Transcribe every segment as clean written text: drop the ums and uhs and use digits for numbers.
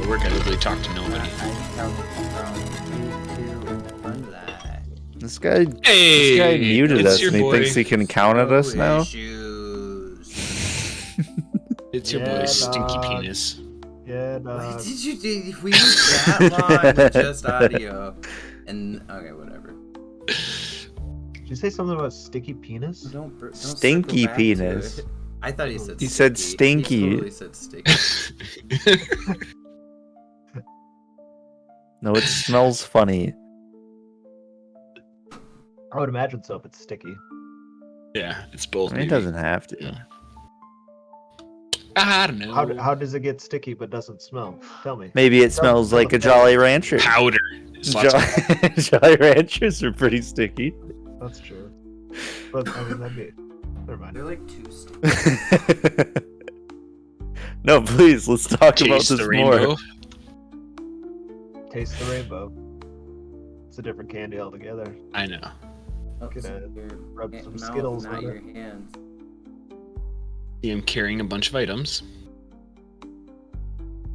work. I literally talk to nobody. This guy Hey, muted it's us your and he boy. thinks he can count at us now. It's your boy, Stinky Penis. Yeah, What did you do? We used that long with just audio. And, okay, whatever. Did you say something about sticky penis? Don't Stinky circle back to penis. it. I thought he said He sticky. said stinky. He totally said sticky. No, it smells funny. I would imagine so if it's sticky. Yeah, it's both. I mean, it maybe. doesn't have to. Yeah. I don't know. How does it get sticky but doesn't smell? Tell me. Maybe it smells like a Jolly Rancher. Powder. It's lots of- Jolly Ranchers are pretty sticky. That's true. But I mean, that'd be. Never mind. They're like too sticky. No, please, let's talk about Taste this the more. rainbow. Taste the rainbow. It's a different candy altogether. I know. Oh, Gonna so your rub some mouth, Skittles not on your it. hands. I am carrying a bunch of items.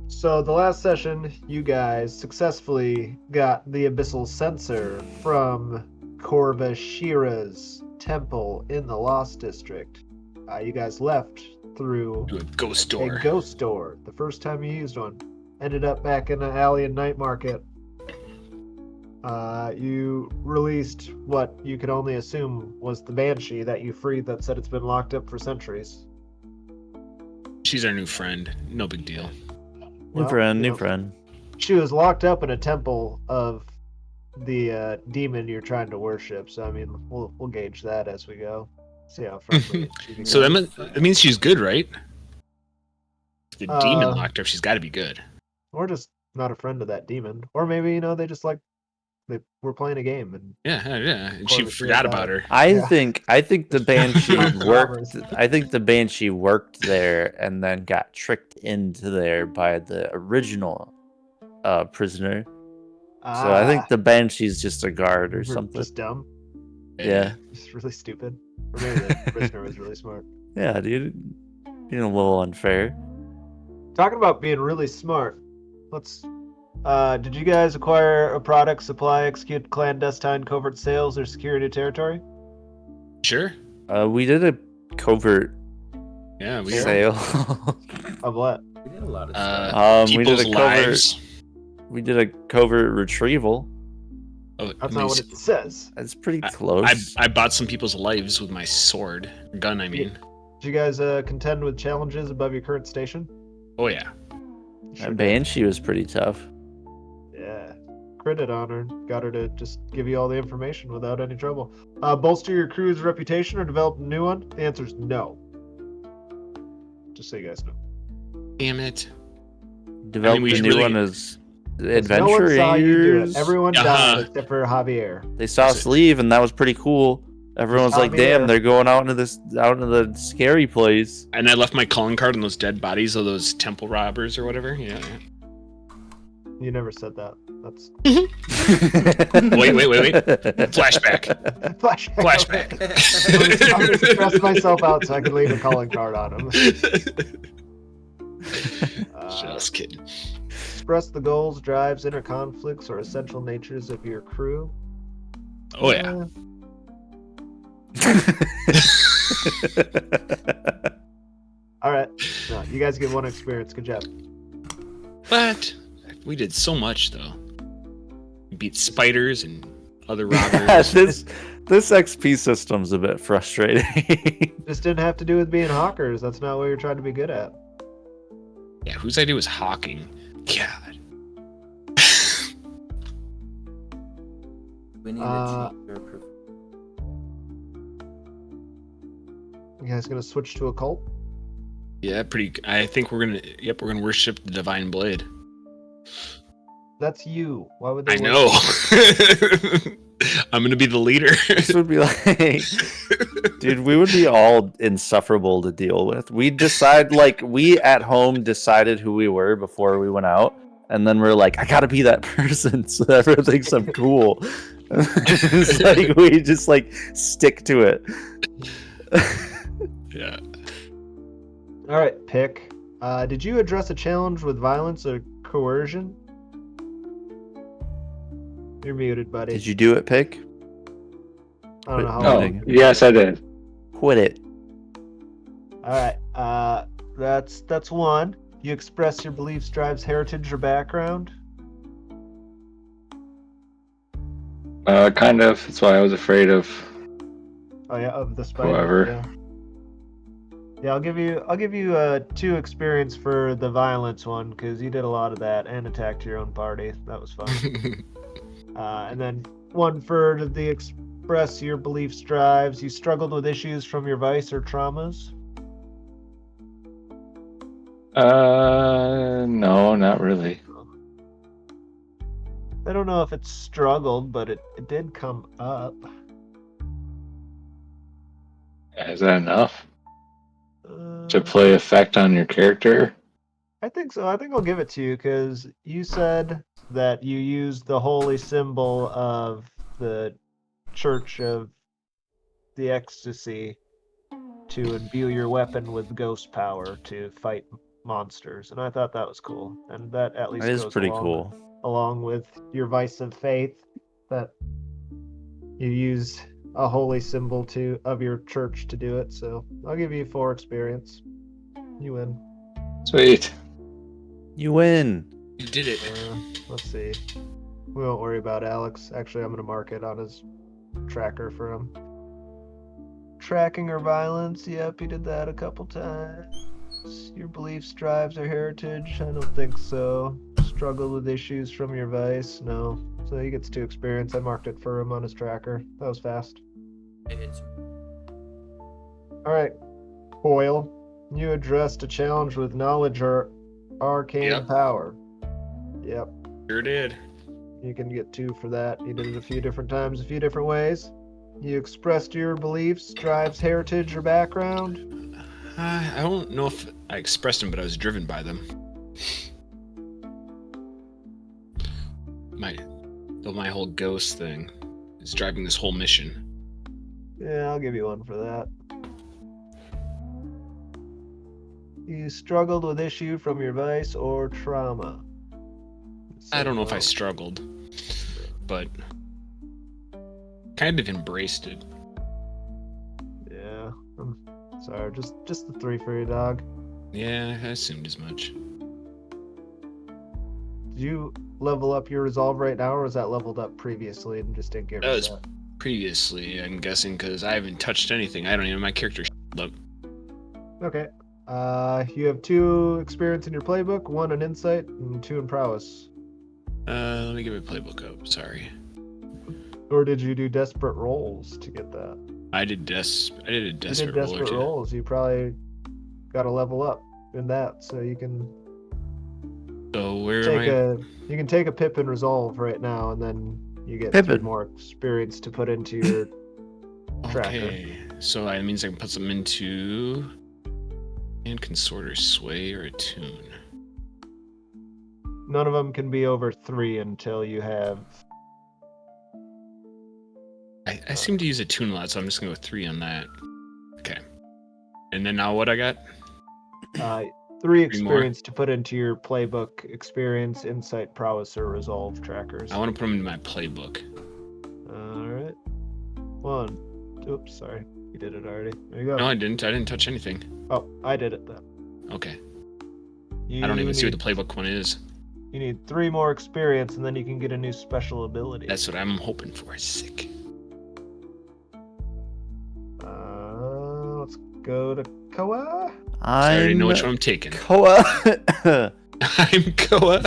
So the last session, you guys successfully got the abyssal sensor from Korvashira's temple in the Lost District. You guys left through Do a ghost door. a ghost door. The first time you used one. Ended up back in the alley and night market. You released what you could only assume was the Banshee that you freed that said it's been locked up for centuries. She's our new friend. No big deal. Well, New you know, friend. She was locked up in a temple of the demon you're trying to worship. So I mean, we'll gauge that as we go. See how friendly she becomes. So that means she's good, right? The demon Uh, locked her up. She's got to be good. Or just not a friend of that demon. Or maybe they just like they were playing a game and Yeah. And she Corvus forgot died. about her. Yeah. I think the Banshee worked. Robbers. I think the Banshee worked there and then got tricked into there by the original prisoner. So I think the Banshee's just a guard or we're something. just dumb. Yeah. Just really stupid. Or maybe the prisoner was really smart. Yeah, dude. Being a little unfair. Talking about being really smart. Let's. Did you guys acquire a product, supply, execute clandestine covert sales, or secure new territory? Sure. We did a covert Yeah. We sale. Of what? We did a lot of stuff. We did people's a covert. lives. We did a covert retrieval. Oh, That's not what it says. That's pretty close. I bought some people's lives with my sword. Gun, I mean. Did you guys contend with challenges above your current station? Oh, yeah. That Banshee was pretty tough. Yeah. Credit on her. Got her to just give you all the information without any trouble. Bolster your crew's reputation or develop a new one? The answer is no. Just so you guys know. Damn it. Developed we a should new really- one as No one saw you do adventurers. it. Everyone Uh-huh. died except for Javier. They saw us leave, and that was pretty cool. Everyone was like, Javier. "Damn, they're going out into the scary place." And I left my calling card on those dead bodies of those temple robbers or whatever. Yeah. You never said that. That's Wait. Flashback. flashback. Flashback. I'm gonna stress myself out so I can leave a calling card on him. Just kidding. Express the goals, drives, inner conflicts, or essential natures of your crew. Oh, yeah. All right. No, you guys get one experience. Good job. But we did so much, though. We beat spiders and other robbers. this XP system's a bit frustrating. Just didn't have to do with being hawkers. That's not what you're trying to be good at. Yeah, whose idea was hawking? God. We need to change our You guys gonna switch to a cult? Yeah, I think we're gonna worship the divine blade. That's you. Why would they? I know. I'm gonna be the leader. This would be like, dude, we would be all insufferable to deal with. We at home decided who we were before we went out, and then we're like, I gotta be that person so that everyone thinks I'm cool. It's like we just stick to it. Yeah. All right, pick. Did you address a challenge with violence or coercion. You're muted, buddy. Did you do it, Pick? I don't know how No. long. Oh, yes, I did. Quit it. All right. That's one. You express your beliefs, drives, heritage, or background. Kind of. That's why I was afraid of. Oh yeah, of the spider. Whoever. Yeah. Yeah, I'll give you 2 experience for the violence one because you did a lot of that and attacked your own party. That was fun. And then 1 for the express your beliefs, drives. You struggled with issues from your vice or traumas. No, not really. I don't know if it's struggled, but it did come up. Is that enough to Uh, play effect on your character? I think so. I think I'll give it to you because you said that you used the holy symbol of the Church of the Ecstasy to imbue your weapon with ghost power to fight monsters, and I thought that was cool. And that at least That is goes pretty along, cool. along with your vice of faith that you use a holy symbol of your church to do it. So I'll give you 4 experience. You win. Sweet. You win. You did it. Let's see. We won't worry about Alex. Actually, I'm gonna mark it on his tracker for him. Tracking or violence. Yep, he did that a couple times. Your beliefs, drives, or heritage. I don't think so. Struggled with issues from your vice. No. So he gets 2 experience. I marked it for him on his tracker. That was fast. Alright. Boyle, you addressed a challenge with knowledge or arcane Yep. power. Yep. Sure did. You can get 2 for that. You did it a few different times, a few different ways. You expressed your beliefs, drives, heritage, or background. I don't know if I expressed them, but I was driven by them. My whole ghost thing is driving this whole mission. Yeah, I'll give you 1 for that. You struggled with issue from your vice or trauma. I don't know if I So, struggled, but kind of embraced it. yeah, I'm sorry. Just the 3 for your dog. Yeah, I assumed as much. Did you level up your resolve right now, or was that leveled up previously and just didn't get That was reset? previously, I'm guessing, because I haven't touched anything. I don't even my character up. Okay. You have 2 experience in your playbook, 1 in insight, and 2 in prowess. Let me get my playbook up. Sorry, Or did you do desperate rolls to get that? I did a desperate You did roll or desperate two. rolls. You probably got to level up in that, so you can So where am take I? you can take a Pippin resolve right now, and then you get Pippin. 3 more experience to put into your tracker. Okay, so that means I can put some into and consort or sway or attune. None of them can be over 3 until you have. I seem to use attune a lot, so I'm just gonna go 3 on that. Okay, and then now what I got? 3 more. experience to put into your playbook experience, insight, prowess, or resolve trackers. I want to put them into my playbook. All right. 1. Oops, sorry. You did it already. There you go. No, I didn't. I didn't touch anything. Oh, I did it then. Okay. You I don't even see what need- the playbook one is. You need 3 more experience, and then you can get a new special ability. That's what I'm hoping for. Sick. Let's go to Koa. I already know I'm which one I'm taking. Koa. I'm Koa.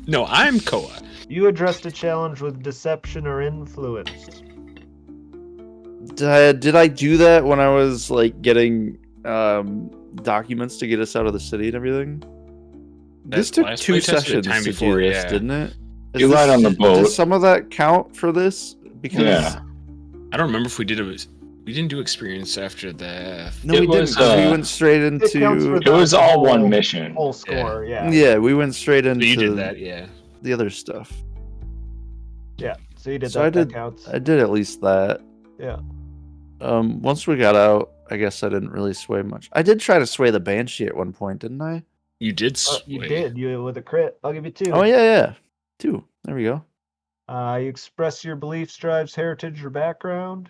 No, I'm Koa. You addressed a challenge with deception or influence. Did I do that when I was like getting documents to get us out of the city and everything? This That took last 2 playtest or the sessions time to before, do this, yeah. didn't it? You lied on the boat. Does some of that count for this? Because Yeah. I don't remember if we did it. We didn't do experience after that. no, It we was, didn't. 'Cause we went straight counts for into It was all one whole- mission. Whole score, yeah. yeah, we went straight So into you did that, yeah. the other stuff. Yeah. So you did So that. I That did- counts. I did at least that. Yeah. Once we got out, I guess I didn't really sway much. I did try to sway the Banshee at one point, didn't I? You did. You wait. did. You with a crit. I'll give you 2. Oh yeah. 2. There we go. You express your beliefs, drives, heritage, or background.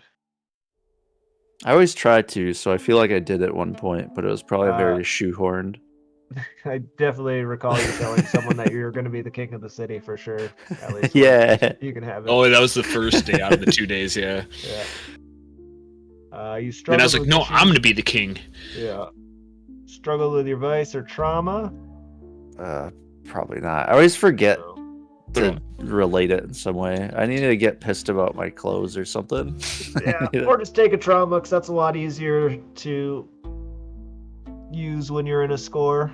I always try to, so I feel like I did at one point, but it was probably Uh, very shoehorned. I definitely recall you telling someone that you're going to be the king of the city for sure. At least Yeah. you can have it. Oh, that was the first day out of the 2 days. Yeah. Yeah. You Then struggle. I was like, no, I'm gonna be the king. Yeah. Struggle with your vice or trauma. Probably not. I always forget No. to relate it in some way. I need to get pissed about my clothes or something. Yeah. Or just take a trauma, because that's a lot easier to use when you're in a score.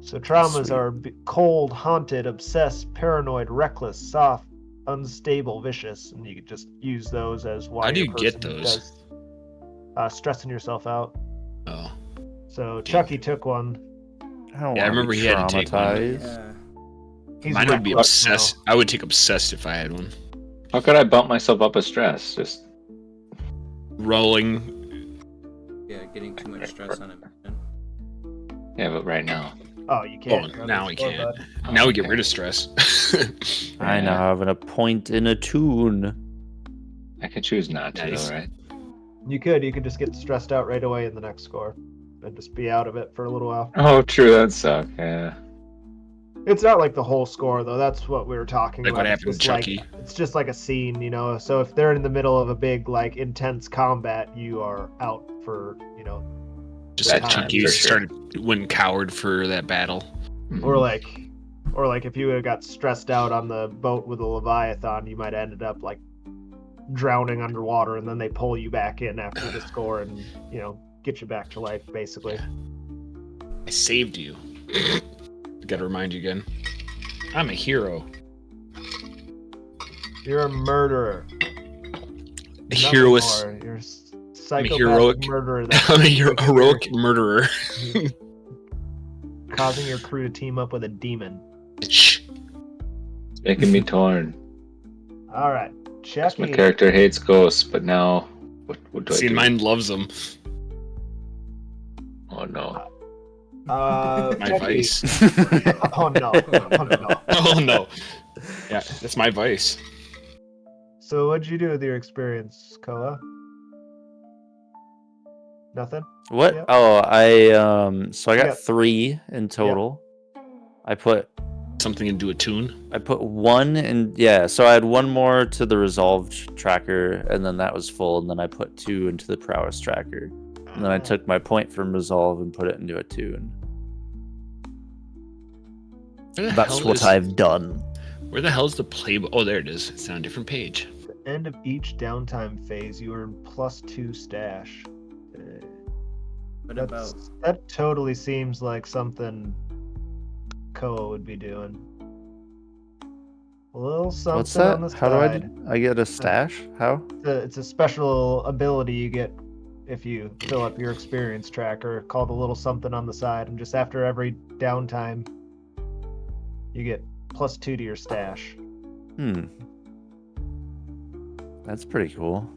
So traumas Sweet. are cold, haunted, obsessed, paranoid, reckless, soft, unstable, vicious, and you could just use those as why How do your you get person those? does stressing yourself out. Oh. So Chucky took one. I don't Yeah, I want remember to be he had to take one. traumatized. Yeah. He's Mine would be reckless now. obsessed. I would take obsessed if I had one. How could I bump myself up a stress? Just Rolling. Yeah, getting too much stress on a mission. yeah, but right now. Oh, you can't. Oh, now we Score, can't. bud. Now we get rid of stress. I now have a point in a tune. I can choose not to, Nice. though, right? You could just get stressed out right away in the next score, and just be out of it for a little while. Oh, true. That suck. Yeah. It's not like the whole score though. That's what we were talking Like about. what It's happened with just like- Chucky. it's just like a scene, you know. So if they're in the middle of a big, like, intense combat, you are out for, you know, Just That like time, Chucky for sure. started went coward for that battle. or like if you would have got stressed out on the boat with a Leviathan, you might have ended up like drowning underwater, and then they pull you back in after the score and, you know, get you back to life basically. I saved you. Gotta remind you again. I'm a hero. You're a murderer. A Nothing heroic. more. You're a psychopathic heroic- murderer. I'm a heroic murderer. Causing your crew to team up with a demon. Shh. It's making me torn. All right, 'Cause my Chucky. character hates ghosts, but now what do I See, do? mine loves them. Oh no. My Chucky. vice. Oh no! Oh no! Oh no. Yeah, that's my vice. So what'd you do with your experience, Koa? Nothing. What? Yep. Oh, so I got Yep. 3 in total. I put Something into a tune. 1 in, yeah, so I had 1 more to the resolved tracker, and then that was full, and then I put 2 into the prowess tracker. And then I took my point from resolve and put it into a tune. Where the That's hell what is- I've done. Where the hell's the playbook? Oh, there it is. It's on a different page. At the end of each downtime phase, you earn +2 stash. What about That totally seems like something Koa would be doing. A little something What's that? on the How side. do I get a stash? How? It's a special ability you get if you fill up your experience tracker, called a little something on the side, and just after every downtime, you get +2 to your stash. That's pretty cool.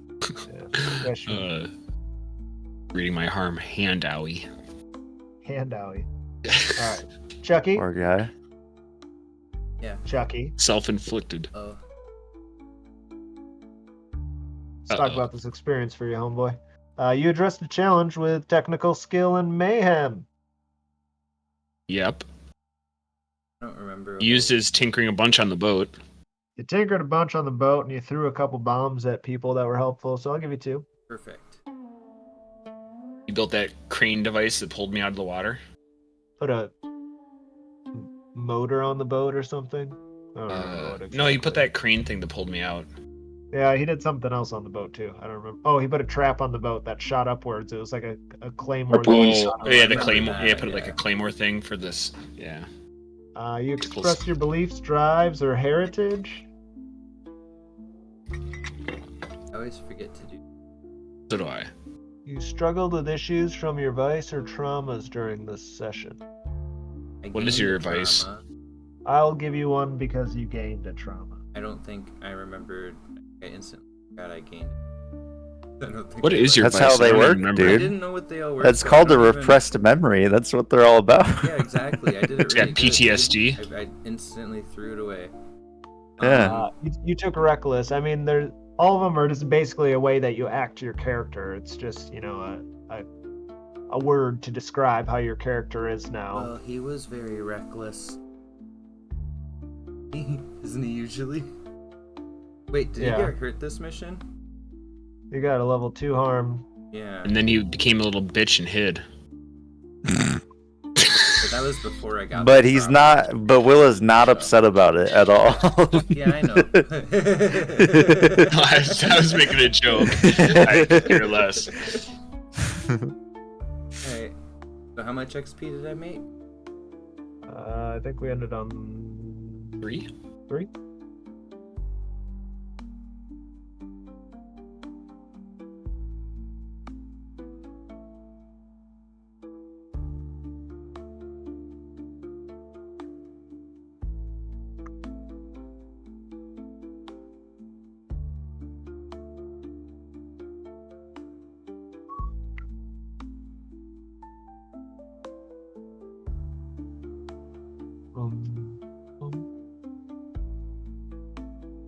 Yeah. Reading my harm hand owie. Hand owie. All right, Chucky. Poor guy. Chucky. Self-inflicted. oh Let's talk about this experience for you, homeboy. You addressed the challenge with technical skill and mayhem. Yep. I don't remember. Used his tinkering a bunch on the boat. You tinkered a bunch on the boat, and you threw a couple bombs at people that were helpful, so I'll give you 2. Perfect. You built that crane device that pulled me out of the water. Put a motor on the boat or something. I don't remember what No, he put exactly. that crane thing that pulled me out. Yeah, he did something else on the boat too. I don't remember. Oh, he put a trap on the boat that shot upwards. It was like a claymore. that Harpoon. shot Oh, yeah, the upwards. claymore. that, Yeah, put like yeah. a claymore thing for this. Yeah. You express your beliefs, drives, or heritage. I always forget to do. So do I. You struggled with issues from your vice or traumas during this session. I What is gained your a advice? trauma. I'll give you 1 because you gained a trauma. I don't think I remembered. I instantly forgot I gained. I don't think What they is your were. That's how vice? I they don't even work, remember. I dude. didn't know what they all were. That's so called I a don't even- repressed memory. That's what they're all about. Yeah, exactly. I did it It's got really good, dude. PTSD. I instantly threw it away. Yeah. You took reckless. I mean, all of them are just basically a way that you act your character. It's just a word to describe how your character is now. Well, he was very reckless. Isn't he usually? Wait, did Yeah. he get hurt this mission? You got a level 2 harm. Yeah. And then you became a little bitch and hid. But that was before I got But the he's promise. not. But Will is not upset about it at all. Yeah, I know. I was making a joke. I could care less. Alright. So how much XP did I make? I think we ended on 3? 3.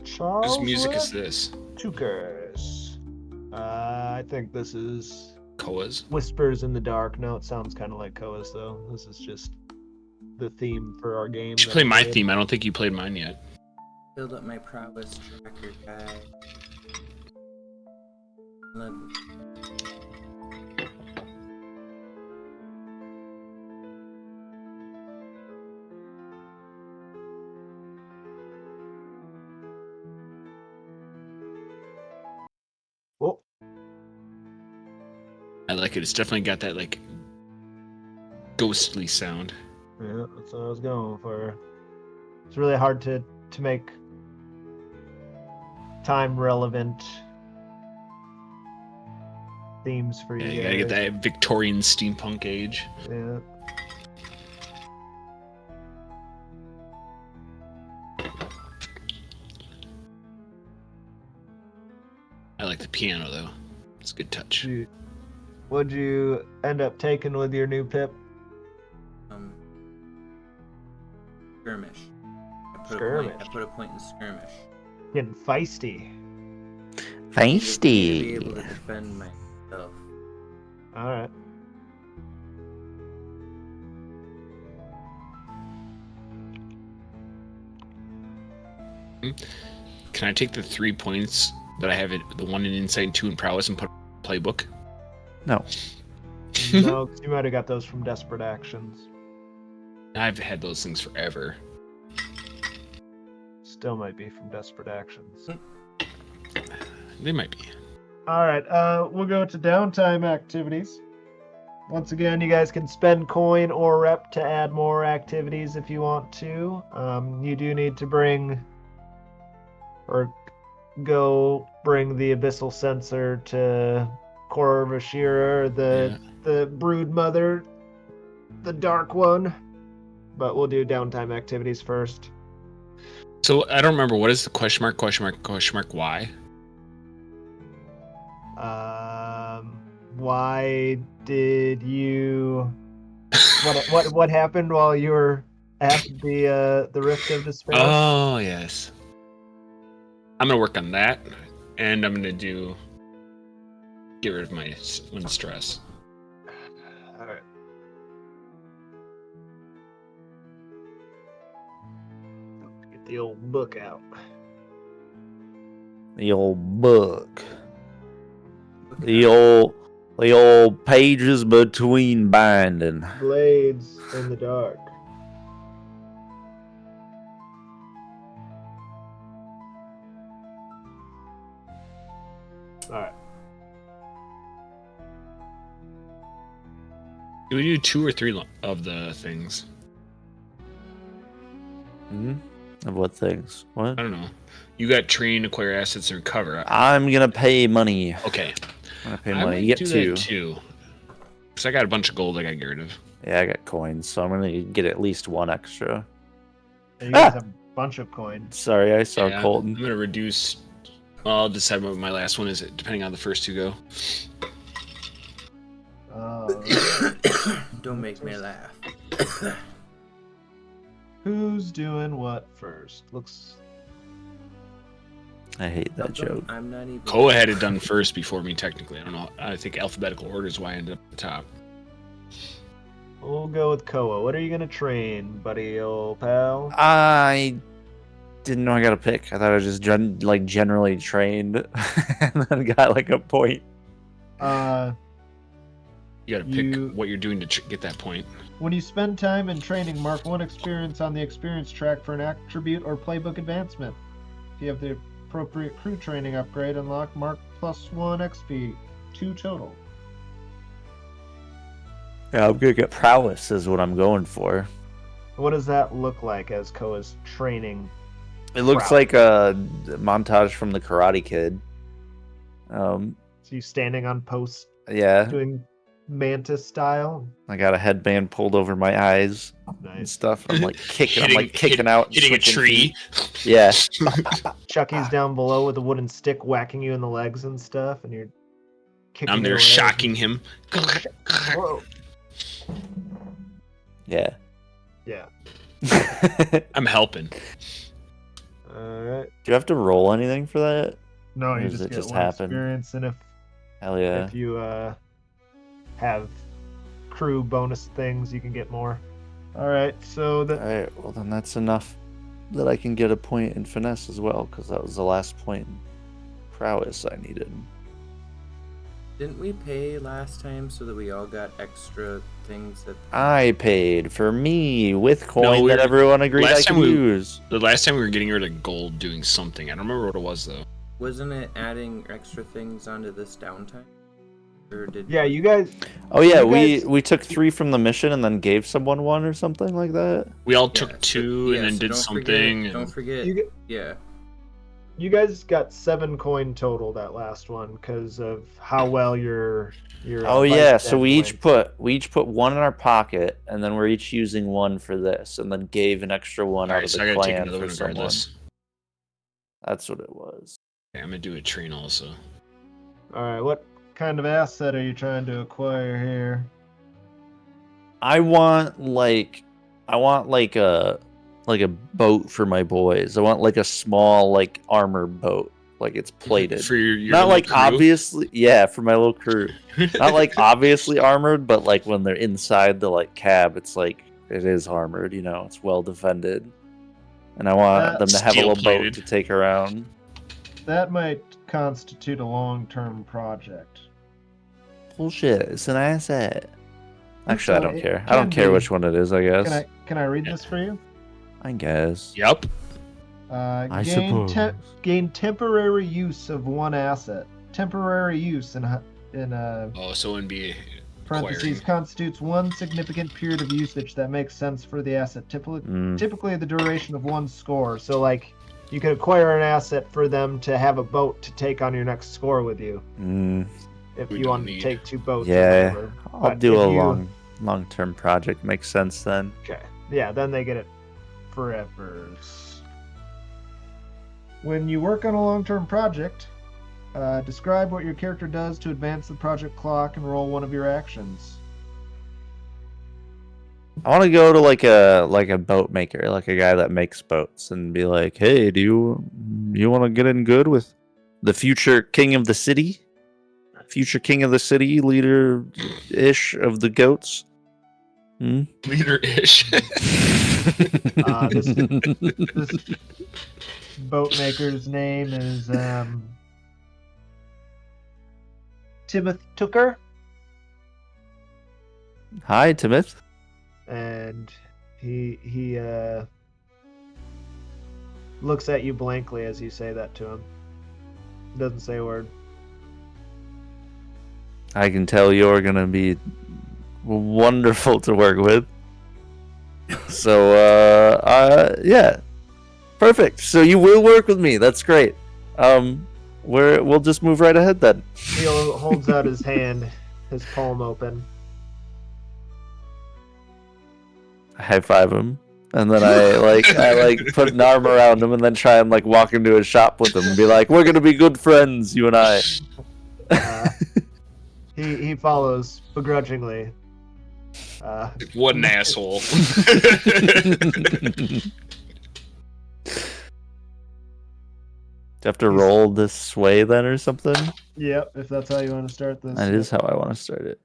Charles Whose music is Webb? this? Tukers. I think this is Koa's? Whispers in the Dark. No, it sounds kind of like Koa's though. This is just the theme for our game. You should that play we my made. theme. I don't think you played mine yet. Build up my prowess tracker guy. Level. Oh, I like it. It's definitely got that like ghostly sound. yeah, that's what I was going for. It's really hard to make time relevant themes for Yeah, you you gotta get guys. that Victorian steampunk age. Yeah. I like the piano though. It's a good touch. What'd you end up taking with your new pip? Skirmish. Skirmish. I put a point in skirmish. Getting feisty. To be able to Feisty. defend myself. All right. Can I take the 3 points that I have it, the 1 in insight and 2 in prowess, and put playbook? No. No, 'cause you might have got those from Desperate Actions. I've had those things forever. Still might be from Desperate Actions. They might be. All right, we'll go to downtime activities. Once again, you guys can spend coin or rep to add more activities if you want to. You do need to bring or go bring the Abyssal Sensor to Korvashira, the Brood Mother, the Dark One. But we'll do downtime activities first. So I don't remember, what is the question mark, why? Why did you? What happened while you were at the Rift of Despair? Oh, yes. I'm gonna work on that, and I'm gonna get rid of my one stress. All right. Get the old book out. The old book. The old pages between binding. Blades in the dark. All right. Do we do 2 or 3 of the things? Hmm? Of what things? What? I don't know. You got train, acquire assets, and recover. I'm gonna pay money. Okay. I'm gonna pay I money. might You get do 2. that too. Because I got a bunch of gold I got to get rid of. Yeah, I got coins, so I'm gonna get at least 1 extra. And you guys have a bunch of coins. Sorry, I saw Yeah, Colton. I'm gonna reduce Well, I'll decide what my last one is, depending on the first two go. Don't make me laugh. Who's doing what first? Looks. I hate that joke. I'm not even. Koa had it done first before me, technically. I don't know. I think alphabetical order is why I ended up at the top. We'll go with Koa. What are you gonna train, buddy, old pal? I didn't know I got to pick. I thought I was just generally trained, and then got like a point. You gotta pick what you're doing to get that point. When you spend time in training, mark 1 experience on the experience track for an attribute or playbook advancement. If you have the appropriate crew training upgrade unlocked, mark +1 XP, 2 total. Yeah, I'm gonna get prowess is what I'm going for. What does that look like as Koa's training? It looks like a montage from the Karate Kid. So you standing on posts Yeah, doing mantis style? I got a headband pulled over my eyes and Nice. stuff. I'm like kicking. I'm Hitting- like kicking out, and Hitting a switching tree. feet. Yeah, Chucky's down below with a wooden stick whacking you in the legs and stuff, and you're kicking I'm there your shocking him. Whoa. yeah. Yeah. I'm helping. Alright. Do you have to roll anything for that? No, Or you does just it get just one happen? experience, and Hell yeah. if you have crew bonus things, you can get more. Alright, so the Alright, well then that's enough that I can get a point in finesse as well, because that was the last point in prowess I needed. Didn't we pay last time so that we all got extra things that? I paid for me with coin we that were- everyone agreed I last could time we- use. The last time we were getting rid of gold doing something. I don't remember what it was, though. Wasn't it adding extra things onto this downtime? Or did? yeah, you guys Oh yeah, you guys- we took 3 from the mission and then gave someone 1 or something like that. We all Yeah, took so- 2 yeah, and then so did don't something. Forget, don't and- forget. you, Yeah. you guys got 7 coin total that last one because of how well your Oh vice yeah, so den we went. each put 1 in our pocket, and then we're each using 1 for this, and then gave an extra 1 out Alright, of so I the gotta take clan another for one someone. regardless. That's what it was. Okay, I'm gonna do a train also. Alright, what kind of asset are you trying to acquire here? I want like a boat for my boys. I want like a small like armor boat, like it's plated. For your Not little like crew? obviously, yeah, for my little crew. Not like obviously armored, but like when they're inside the like cab, it's like it is armored. You know, it's well defended. And I want them to have a little boat Steel-plated. to take around. That might constitute a long-term project. Bullshit! It's an asset. Actually, I don't It care. I can don't care be. which one it is. I guess. Can I read this for you? I guess. Yep. I Gain suppose. gain temporary use of 1 asset. Temporary use in Oh, so it wouldn't be parentheses acquiring. constitutes 1 significant period of usage that makes sense for the asset. Mm. Typically the duration of 1 score. So like you could acquire an asset for them to have a boat to take on your next score with you Mm. if We you don't wanted need- to take 2 boats. or Yeah, whatever. I'll But do if a you- long-term project. Makes sense then. Okay. Yeah, then they get it forever. When you work on a long-term project, describe what your character does to advance the project clock and roll 1 of your actions. I want to go to like a boat maker, like a guy that makes boats, and be like, "Hey, do you want to get in good with the future king of the city, future king of the city, leader ish of the goats?" Hmm? Leader-ish. This boat maker's name is Timothy Tooker, Hi, Timothy. and he looks at you blankly as you say that to him. Doesn't say a word. I can tell you're gonna be wonderful to work with. So, yeah, perfect. So you will work with me. That's great. We'll just move right ahead then. He holds out his hand, his palm open. I high five him. And then I put an arm around him and then try and like walk into his shop with him and be like, "We're gonna be good friends, you and I." He follows begrudgingly. What an asshole. Do you have to roll this way then or something? Yep, if that's how you want to start this. That is how I want to start it.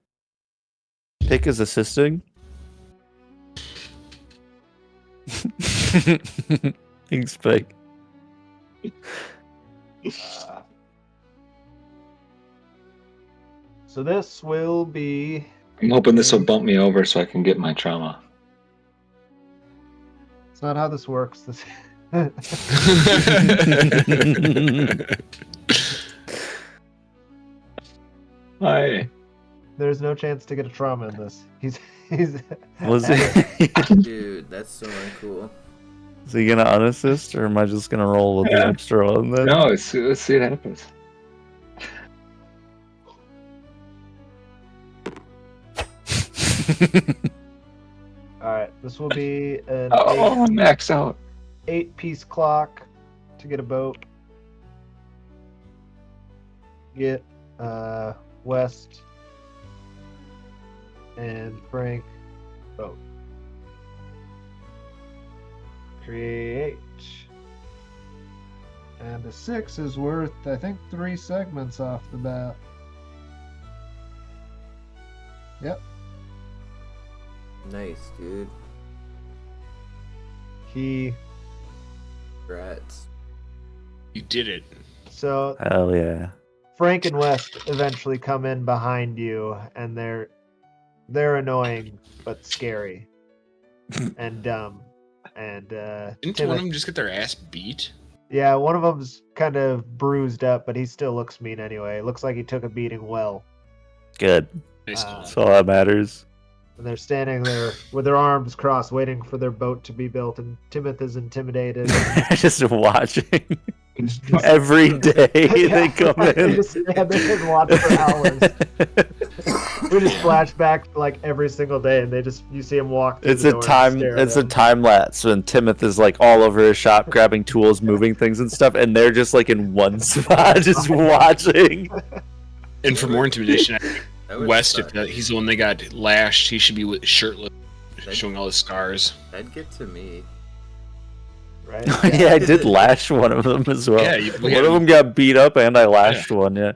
Pick is assisting. Thanks, Pike. So this will be. I'm hoping this will bump me over so I can get my trauma. It's not how this works. This. Hi. There's no chance to get a trauma in this. He's. Was it? Dude, that's so uncool. Is he gonna unassist or am I just gonna roll with the extra one then? No, let's see what happens. All right, this will be an Oh, max out. 8-piece clock to get a boat. Get West and Frank boat. Create. And a 6 is worth, I think, 3 segments off the bat. Yep. Nice, dude. He. Congrats. You did it. So Hell yeah. Frank and West eventually come in behind you, and they're annoying but scary and dumb. And Didn't Tim- one of them just get their ass beat? yeah, one of them's kind of bruised up, but he still looks mean anyway. Looks like he took a beating well. Good. Nice call. That's all that matters. And they're standing there with their arms crossed, waiting for their boat to be built. And Timoth is intimidated. Just watching. Every day they come They in. just stand there and watch for hours. We just flash back like every single day, and you see him walk. Through It's the a door and time. stare at It's a him. time lapse when Timoth is like all over his shop, grabbing tools, moving things and stuff, and they're just like in one spot, just watching. And for more intimidation, That would West, suck. if he's the one that got lashed, he should be shirtless, That'd- showing all his scars. That'd get to me. Right? Yeah, I did lash one of them as well. Yeah, One of them got beat up, and I lashed one. Yeah,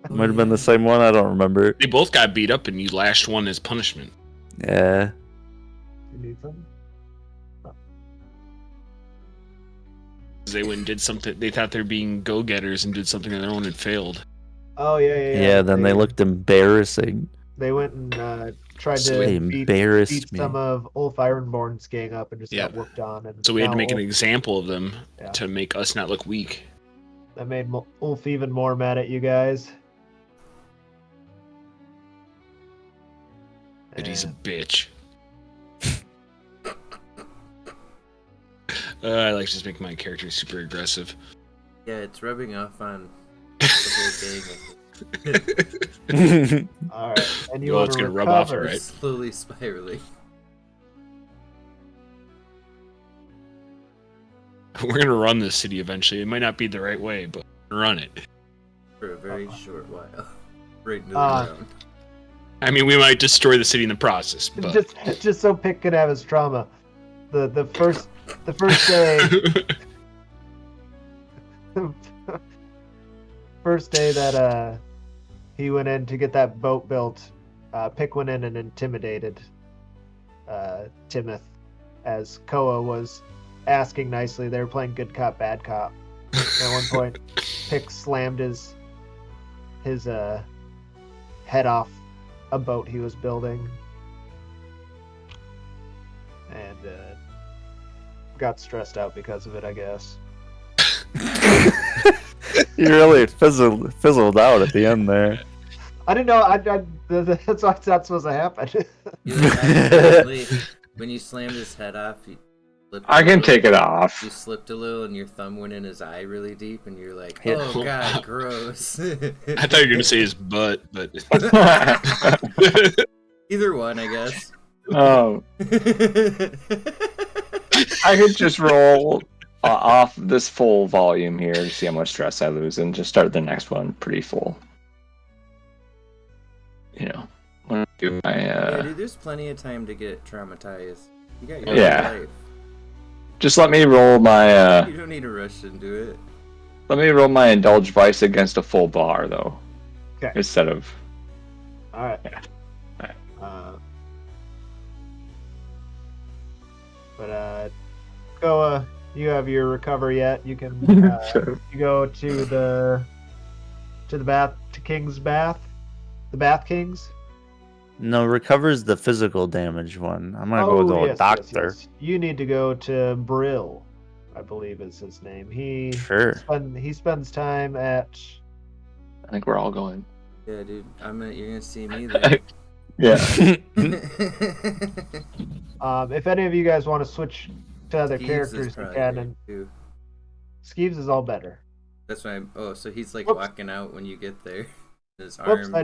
might have been the same one. I don't remember. They both got beat up, and you lashed one as punishment. Yeah. You need something? They went and did something. They thought they were being go-getters and did something on their own and failed. Oh yeah. Yeah. Then they looked embarrassing. They went and tried So to They beat embarrassed me. some of Ulf Ironborn's gang up and just Yeah. got whooped on. And So we had to now make an Ulf- example of them Yeah. to make us not look weak. That made Ulf even more mad at you guys. That he's a And bitch. I like to just make my character super aggressive. Yeah, it's rubbing off on the whole gang. all right, and you Well, want it's to gonna rub off, recover. right? Slowly spiraling. We're gonna run this city eventually. It might not be the right way, but we're gonna run it. For a very short while. Right into the Ah. ground. I mean, we might destroy the city in the process, but Just so Pick could have his trauma. The first day first day that he went in to get that boat built, Pick went in and intimidated Timoth as Koa was asking nicely. They were playing good cop, bad cop. At one point, Pick slammed his head off a boat he was building, and got stressed out because of it, I guess. You really fizzled out at the end there. I didn't know. That's why it's not supposed to happen. You know, accidentally, when you slammed his head off, you slipped I a can little- take it off. You slipped a little and your thumb went in his eye really deep and you're like, Yeah. oh god, gross. I thought you were gonna say his butt, but Either one, I guess. Oh, I could just roll off this full volume here to see how much stress I lose, and just start the next one pretty full. You know, when I do my Yeah, dude, there's plenty of time to get traumatized. You got your Yeah. whole life. just let me roll my You don't need to rush into it. let me roll my indulge vice against a full bar though. Okay. Instead of All right. Yeah. All But Koa, you have your recover yet. You can you go to the bath, to King's Bath, the Bath Kings. No, recovers the physical damage one. I'm gonna go to a doctor. Yes. You need to go to Brill, I believe is his name. Sure. He spends time at. I think we're all going. Yeah, dude, you're gonna see me there. Yeah. If any of you guys want to switch to other Skeeves is characters, you probably can. there, And too. Skeeves is all better. That's why so he's like Whoops. walking out when you get there. His Whoops! arm I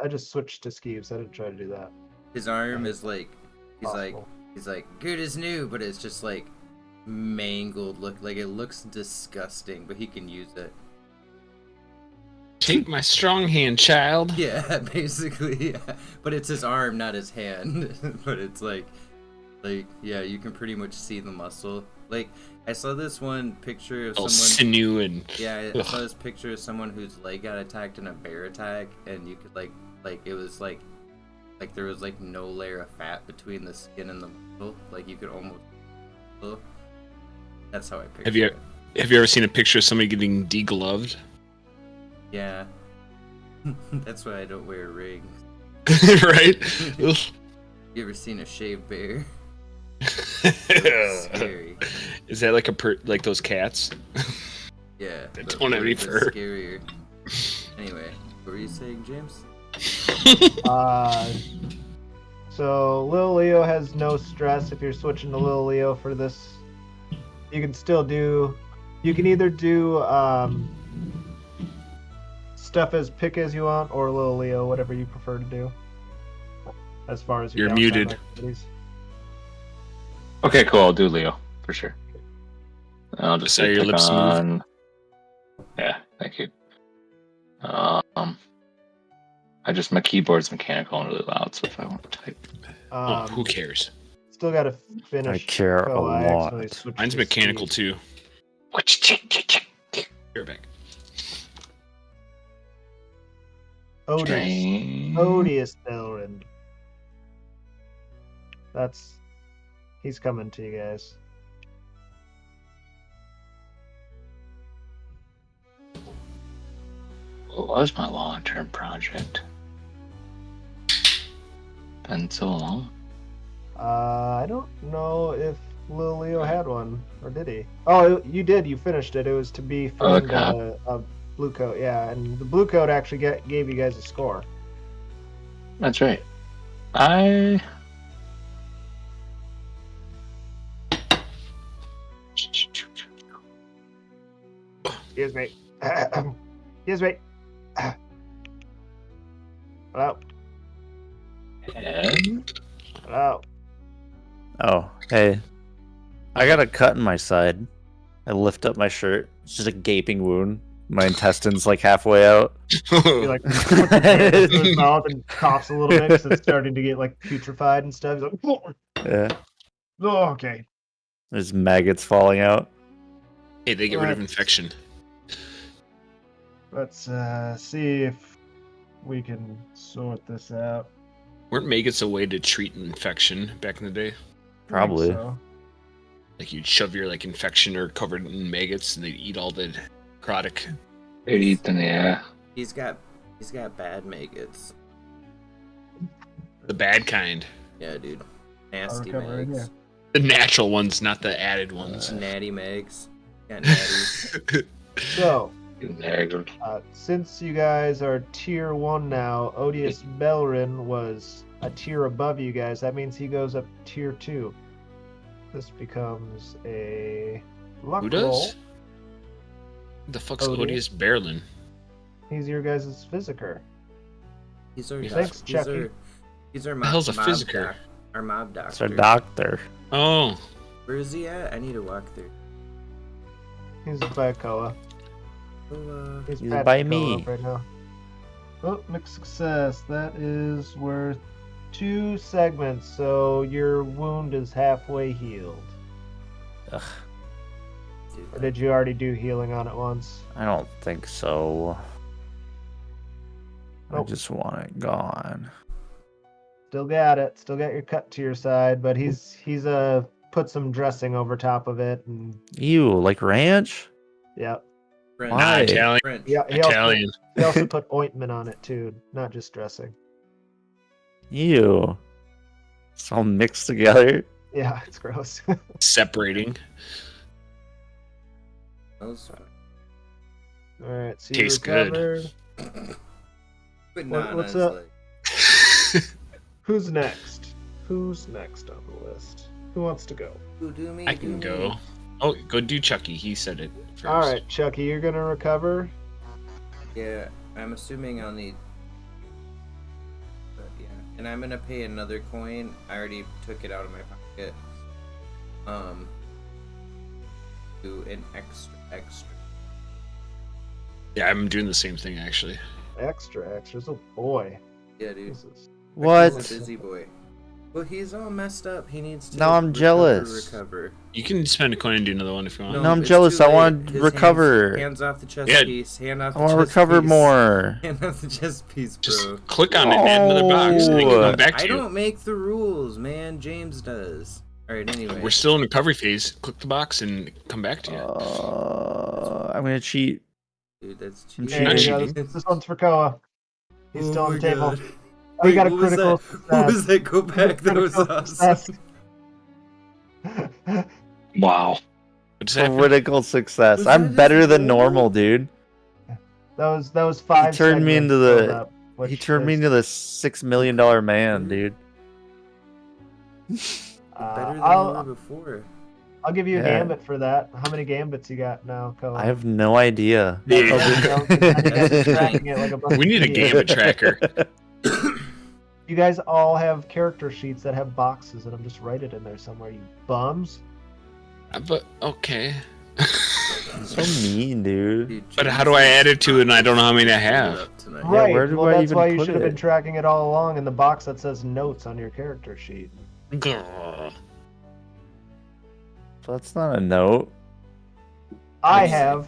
just switched to Skeeves. I didn't try to do that. his arm is like Possible. he's like good as new, but it's just like mangled it looks disgusting, but he can use it. Take my strong hand, child. Yeah, basically, yeah. But it's his arm, not his hand. But it's like yeah, you can pretty much see the muscle. Like I saw this one picture of All someone. sinew and Yeah, I saw this picture of someone whose leg got attacked in a bear attack, and you could like it was like there was like no layer of fat between the skin and the muscle. Like you could almost. That's how I picture. Have you ever seen a picture of somebody getting degloved? Yeah. That's why I don't wear rings. Right? You ever seen a shaved bear? Scary. Is that like like those cats? Yeah. They but don't have any bit fur. Scarier. Anyway, what were you saying, James? So Lil Leo has no stress if you're switching to Lil Leo for this. You can still do. You can either do stuff as pick as you want, or Lil Leo, whatever you prefer to do. As far as your You're downtime muted. activities. Okay, cool. I'll do Leo for sure. I'll just Say say your pick lips smooth. on. Yeah, thank you. My keyboard's mechanical and really loud, so if I want to type. Oh, who cares? Still got to finish. I care a I accidentally lot. switched Mine's to mechanical Steve. too. You're back. Odious Elrond. He's coming to you guys. What was my long-term project? Been so long. I don't know if Lil Leo had one, or did he? Oh, you did. You finished it. It was to be friend a blue coat. Yeah, and the blue coat actually gave you guys a score. That's right. I Excuse me. Excuse me. Hello. and Hello. Oh, hey. I got a cut in my side. I lift up my shirt. It's just a gaping wound. My intestines like halfway out. He like puts his hand into his mouth and coughs a little bit because it's starting to get like putrefied and stuff. He's like, Yeah. oh, okay. There's maggots falling out. Hey, they get rid of infection. Let's see if we can sort this out. Weren't maggots a way to treat an infection back in the day? I think Probably. so. Like you'd shove your like infection or covered in maggots, and they'd eat all the necrotic. they'd eat them. Yeah. He's got bad maggots. The bad kind. Yeah, dude. Nasty recover right mags. here. The natural ones, not the added ones. Natty mags. Got natties. So, Naggled. since you guys are tier 1 now, Odious Belrin was a tier above you guys. That means he goes up tier 2. This becomes a luck Who roll. does? Who the fuck's Odious. Odious Berlin? He's your guys' physiker. He's our Thanks, Chucky. He's our The hell's a mob physiker? our mob It's our doctor. doctor. Oh, Where is he at? I need to walk there. He's by Koa. He's patching by Koa me. up right now. Oh, mixed success. That is worth 2 segments, so your wound is halfway healed. Ugh, Or did you already do healing on it once? I don't think so. I Nope. just want it gone. Still got it. Still got your cut to your side, but he's put some dressing over top of it, and Ew, like ranch? yeah, French. Why? Nah, Italian. French. yeah. Italian. He also put ointment on it too, not just dressing. Ew. It's all mixed together. Yeah, it's gross. Separating. That was fine. All right, so you Tastes good. recovered. But What's Nana's up? like, Who's next? Who's next on the list? Who wants to go? "Ooh, do me, I do can me." go. Oh, go do Chucky. He said it first. All right, Chucky, you're gonna recover. Yeah, I'm assuming I'll need. But yeah, and I'm gonna pay another coin. I already took it out of my pocket. Do an extra. Yeah, I'm doing the same thing actually. Extras. Oh boy. Yeah, dude. This is... What? He's a busy boy. Well, he's all messed up. He needs to. Now I'm jealous. Recover. You can spend a coin and do another one if you want. No, I'm it's jealous. too I late. want to His recover. Hands off the chest Yeah. piece. Hand off I the want to chest recover piece. more. Hand off the chest piece, bro. Just click on it and add another box, and then you can come back to I you. don't make the rules, man. James does. All right. Anyway. We're still in recovery phase. Click the box and come back to you. I'm gonna cheat. Dude, that's I'm cheating. Not There you go. cheating. This one's for Koa. He's still on my the table. God. Oh, you Wait, got a what was critical that? success. What was that? Go back. That was Critical awesome. success. Wow. What just happened? Critical success. Was I'm that better his than goal? normal, dude. That was 5 turned me segments into the- filled up, He which turned me is, into the $6 million man, dude. Better than you were I'll before. give you a Yeah. gambit for that. How many gambits you got now, Koa? I have no idea. Yeah. I think I'm just tracking it like a bunch We need a of idiots. gambit tracker. You guys all have character sheets that have boxes, and I'm just write it in there somewhere. You bums. But okay. So mean, dude. Dude, But James how do I is add it to it and I don't know how many I have? up tonight. Yeah, Right. where do well, I that's even why you put should have been it? tracking it all along in the box that says notes on your character sheet. Grr. So that's not a note. I Let's see. have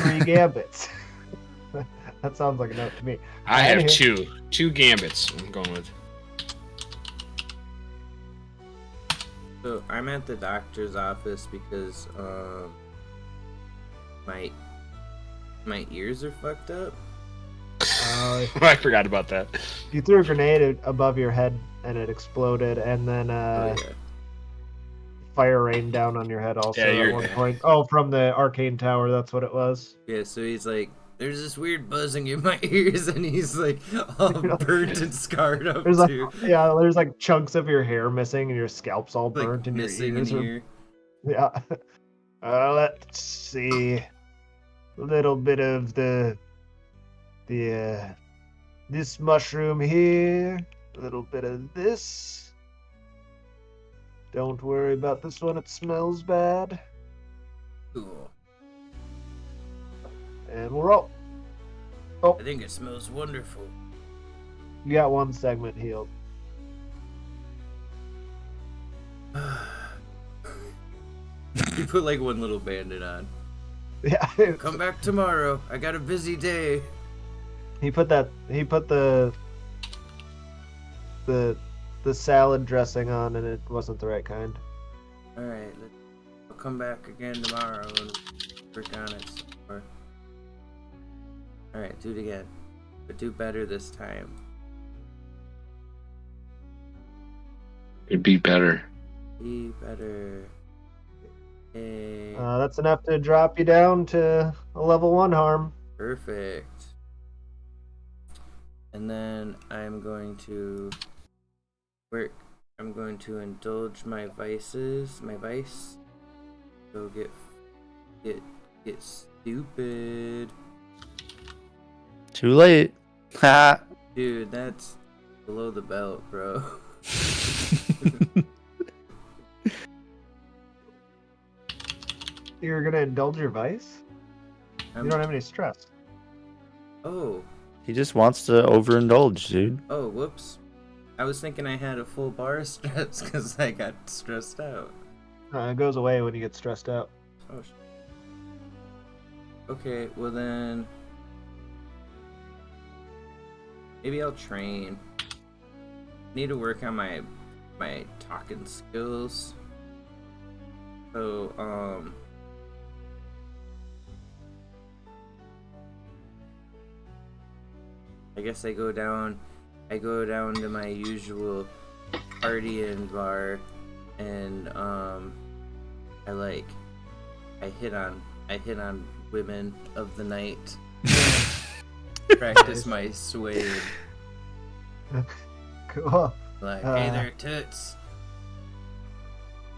3 gambits. That sounds like a note to me. I have Anywho. two gambits. I'm going with. So I'm at the doctor's office because my ears are fucked up. I forgot about that. You threw a grenade above your head and it exploded, and then Oh, yeah. fire rained down on your head also Yeah, at you're- one point. Oh, from the arcane tower, that's what it was. Yeah, so he's like, there's this weird buzzing in my ears, and he's like all burnt and scarred up There's like too. there's like chunks of your hair missing and your scalp's all Like burnt and your missing ears an are ear. yeah. Let's see. A little bit of the this mushroom here. A little bit of this. Don't worry about this one. It smells bad. Cool. And we're all. I think it smells wonderful. You got 1 segment healed. You put like one little bandit on. Yeah. Come back tomorrow. I got a busy day. He put the salad dressing on, and it wasn't the right kind. All right, I'll come back again tomorrow and work on it some more. All right, do it again, but do better this time. It'd be better. Be better. Yay. That's enough to drop you down to a level 1 harm. Perfect. And then I'm going to indulge my vices, my vice. Go get stupid. Too late. Ha. Dude, that's below the belt, bro. You're gonna indulge your vice? You don't have any stress. Oh, He just wants to overindulge, dude. oh, whoops. I was thinking I had a full bar of stress because I got stressed out. It goes away when you get stressed out. Oh, okay, well then... Maybe I'll train. Need to work on my talking skills. So, I guess I go down to my usual partying bar, and I hit on women of the night. Practice my sway. Cool. Like, hey there, toots.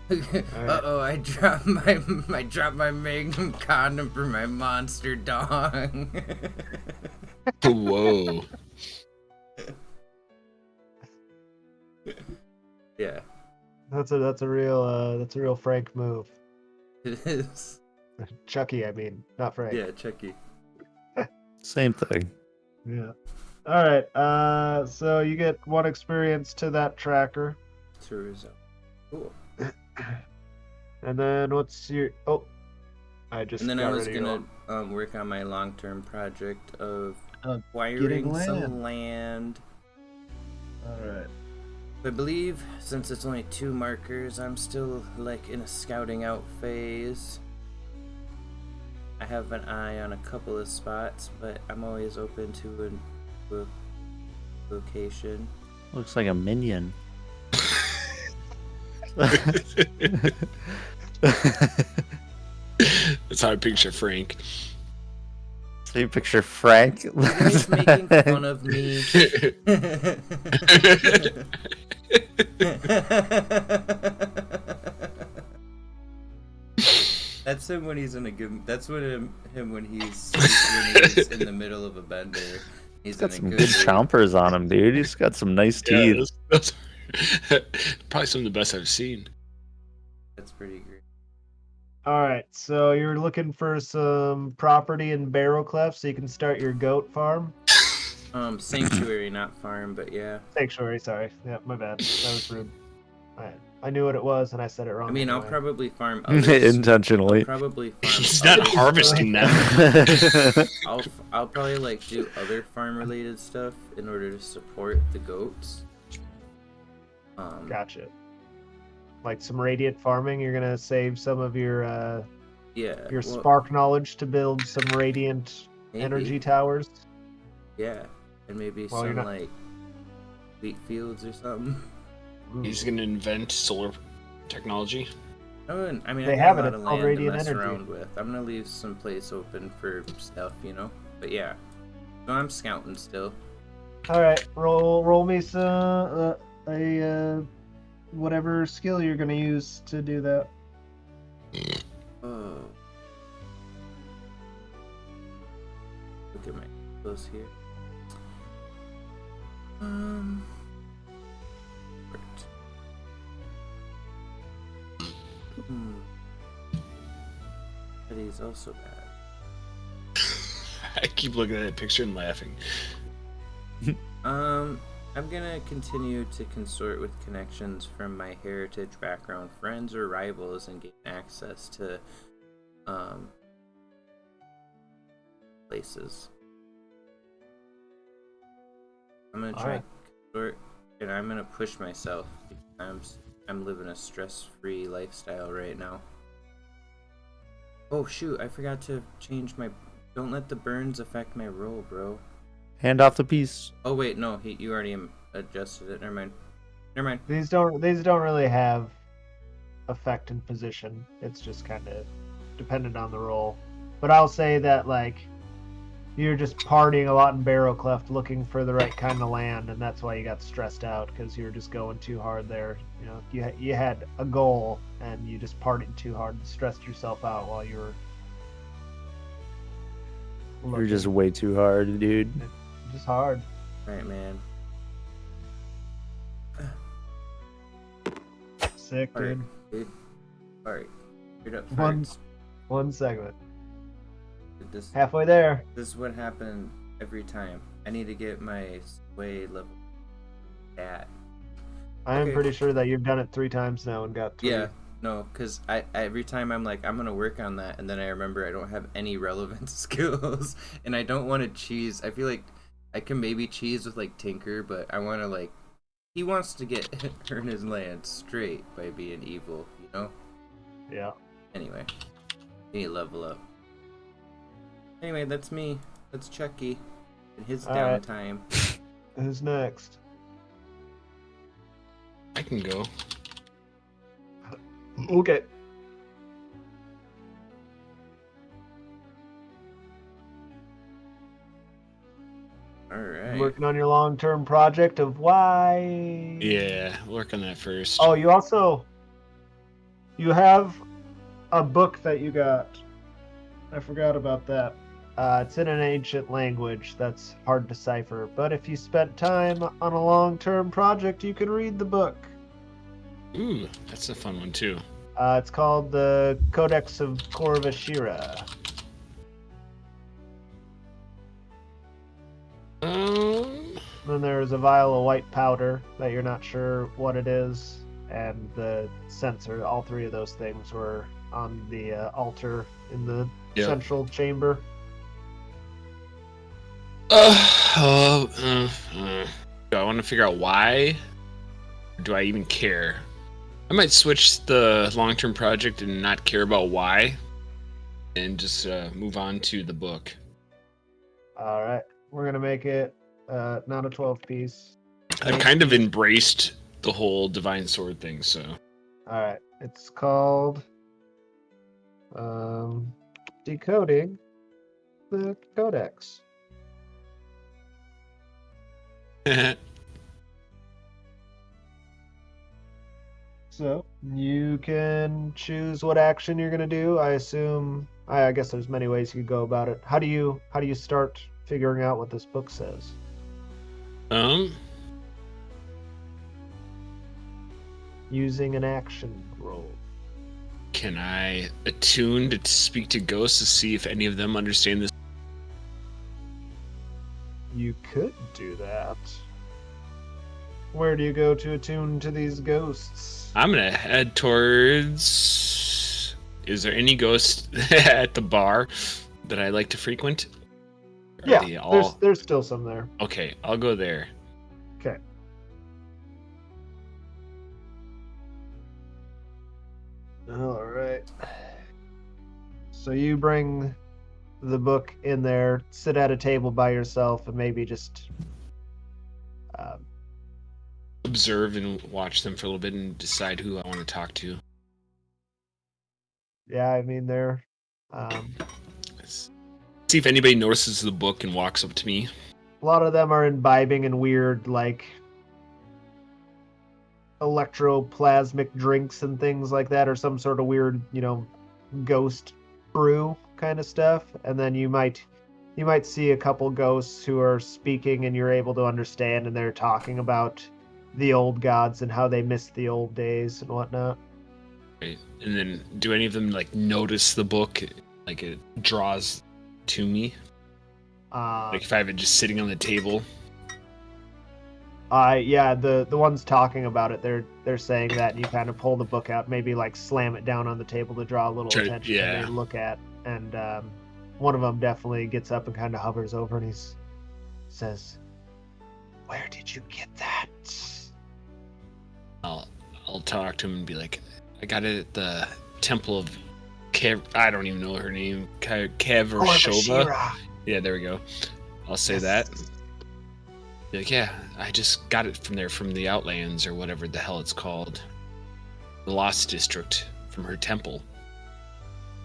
Uh-oh, I dropped my Magnum condom for my monster dong. Whoa. Yeah, That's a real Frank move. it is. Chucky, I mean, not Frank. Yeah, Chucky. Same thing. Yeah. All right. So you get 1 experience to that tracker, Tourism. Cool. and then what's your? Oh, I just. And then I got was rid of your gonna work on my long-term project of Getting acquiring land. some land. All right. I believe since it's only 2 markers, I'm still like in a scouting out phase. I have an eye on a couple of spots, but I'm always open to a location. Looks like a minion. That's how I picture Frank. So you picture Frank. You guys making fun of me? That's him when he's in a good. That's what him when he's in the middle of a bender. He's Got in some a good mood. chompers on him, dude. He's got some nice Yeah, teeth. that's probably some of the best I've seen. That's pretty great. All right. So you're looking for some property in Barrowclef so you can start your goat farm. Sanctuary, not farm, but yeah. Sanctuary. Sorry. Yeah, my bad. That was rude. I knew what it was and I said it wrong. I mean, I'll anyway. probably farm others. Intentionally. I'll probably farm. He's not others. harvesting them. I'll probably like do other farm related stuff in order to support the goats. Gotcha. Like some radiant farming, you're gonna save some of your Yeah. spark knowledge to build some radiant maybe. energy towers. Yeah, and maybe Well, you're some not- like wheat fields or something. Ooh. He's gonna invent solar technology. Oh, I mean, They I got have a it, lot it's of called land to radiant mess energy. around with. I'm gonna leave some place open for stuff, you know. But yeah, so I'm scouting still. All right, roll me some whatever skill you're gonna use to do that. Oh, look at my close here. Worked. But he's also bad. I keep looking at that picture and laughing. I'm gonna continue to consort with connections from my heritage background, friends or rivals, and gain access to places. I'm gonna try Alright. consort, and I'm gonna push myself. I'm living a stress-free lifestyle right now. Oh shoot! I forgot to change my. Don't let the burns affect my roll, bro. Hand off the piece. Oh wait, no, you already adjusted it. Never mind. Never mind. These don't really have effect and position. It's just kind of dependent on the role. But I'll say that like you're just partying a lot in Barrowclef looking for the right kind of land, and that's why you got stressed out because you were just going too hard there. You know, you had a goal and you just partied too hard and stressed yourself out while you were. You're looking. just way too hard, dude. Just hard. Alright, man. Sick, Alright, dude. dude. Alright. Straight up One- farts. One segment. This, Halfway there. this is what happened every time. I need to get my sway level at. I am Okay. pretty sure that you've done it 3 times now and got 3. Yeah, no, because I every time I'm like, I'm gonna work on that, and then I remember I don't have any relevant skills, and I don't want to cheese. I feel like I can maybe cheese with like Tinker, but I want to like, he wants to get earn his land straight by being evil, you know? Yeah. Anyway, need to level up. Anyway, that's me. That's Chucky in his All right. downtime. Who's next? I can go. Okay. All right. Working on your long-term project of why? Yeah, work on that first. Oh, you have a book that you got. I forgot about that. It's in an ancient language that's hard to decipher, but if you spent time on a long-term project, you can read the book. Ooh, that's a fun one too. It's called the Codex of Corvashira. Then there's a vial of white powder that you're not sure what it is, and the censer. All 3 of those things were on the altar in the central chamber. Do I want to figure out why? Or do I even care? I might switch the long-term project and not care about why, and just move on to the book. All right, we're gonna make it not a 12 piece. I've kind of embraced the whole divine sword thing, so. All right, it's called Decoding the Codex. So you can choose what action you're gonna do. I assume. I guess there's many ways you could go about it. How do you start figuring out what this book says? Using an action roll. Can I attune to speak to ghosts to see if any of them understand this? You could do that. Where do you go to attune to these ghosts? I'm gonna head towards. Is there any ghost at the bar that I like to frequent? Are they all... there's still some there. Okay, I'll go there. Okay. All right. So you bring the book in there, sit at a table by yourself, and maybe just Observe and watch them for a little bit and decide who I want to talk to. yeah, I mean they're See if anybody notices the book and walks up to me. a lot of them are imbibing in weird like electroplasmic drinks and things like that, or some sort of weird, ghost brew kind of stuff. And then you might see a couple ghosts who are speaking and you're able to understand, and they're talking about the old gods and how they missed the old days and whatnot. Right. And then do any of them like notice the book? Like it draws to me? Like if I have it just sitting on the table? Yeah, the ones talking about it, they're saying that, and you kind of pull the book out, maybe like slam it down on the table to draw a little attention, and they look at, and one of them definitely gets up and kind of hovers over, and he says, "Where did you get that?" I'll talk to him and be like, I got it at the Temple of I don't even know her name. Kavarshova. Yeah, there we go. I'll say that. Be like, yeah, I just got it from there, from the Outlands or whatever the hell it's called. The Lost District, from her temple.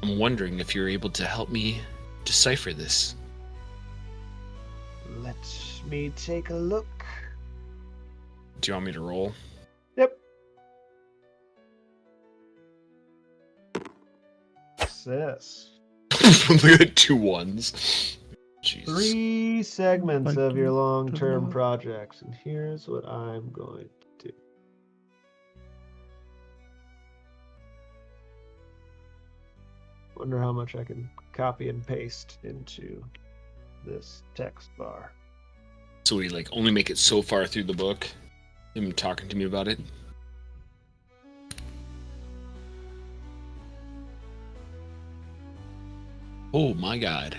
I'm wondering if you're able to help me decipher this. Let me take a look. Do you want me to roll? Yep. Success. Look at 2 1s. Jesus. 3 segments of your long-term project, and here's what I'm going to do. Wonder how much I can copy and paste into this text bar. So we like only make it so far through the book. Him talking to me about it. Oh my god.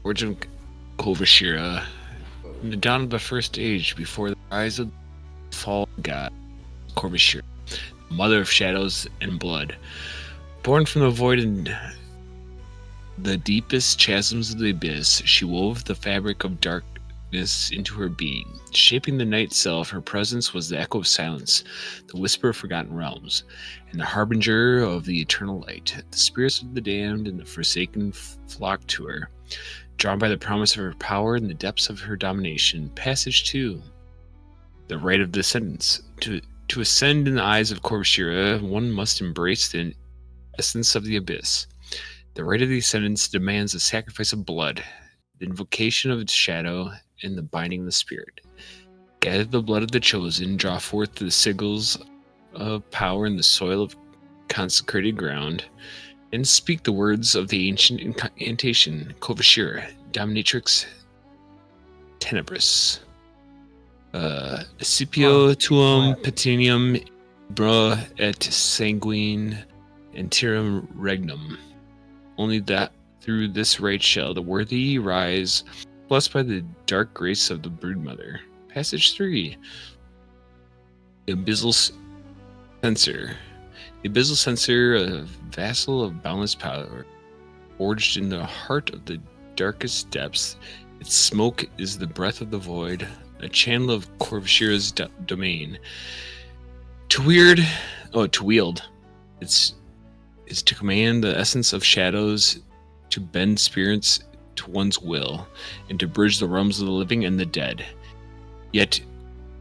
Origin of Kovashira. In the dawn of the first age, before the rise of the fall god, Kovashira, mother of shadows and blood. Born from the void and the deepest chasms of the abyss, she wove the fabric of darkness into her being. Shaping the night itself, her presence was the echo of silence, the whisper of forgotten realms, and the harbinger of the eternal light. The spirits of the damned and the forsaken flocked to her, drawn by the promise of her power and the depths of her domination. Passage 2. The right of descendants. To ascend in the eyes of Kovashira, one must embrace the essence of the abyss. The right of the ascendants demands the sacrifice of blood, the invocation of its shadow, and the binding of the spirit. Gather the blood of the chosen, draw forth the sigils of power in the soil of consecrated ground, and speak the words of the ancient incantation, Kovashira, Dominatrix Tenebris. Scipio tuum petinium bra et sanguine interim regnum. Only that through this right shall the worthy rise, blessed by the dark grace of the broodmother. Passage 3. The Abyssal Censor. The Abyssal Censor, a vassal of boundless power, forged in the heart of the darkest depths. Its smoke is the breath of the void, a channel of Kovashira's domain. To wield. Is to command the essence of shadows, to bend spirits to one's will, and to bridge the realms of the living and the dead. Yet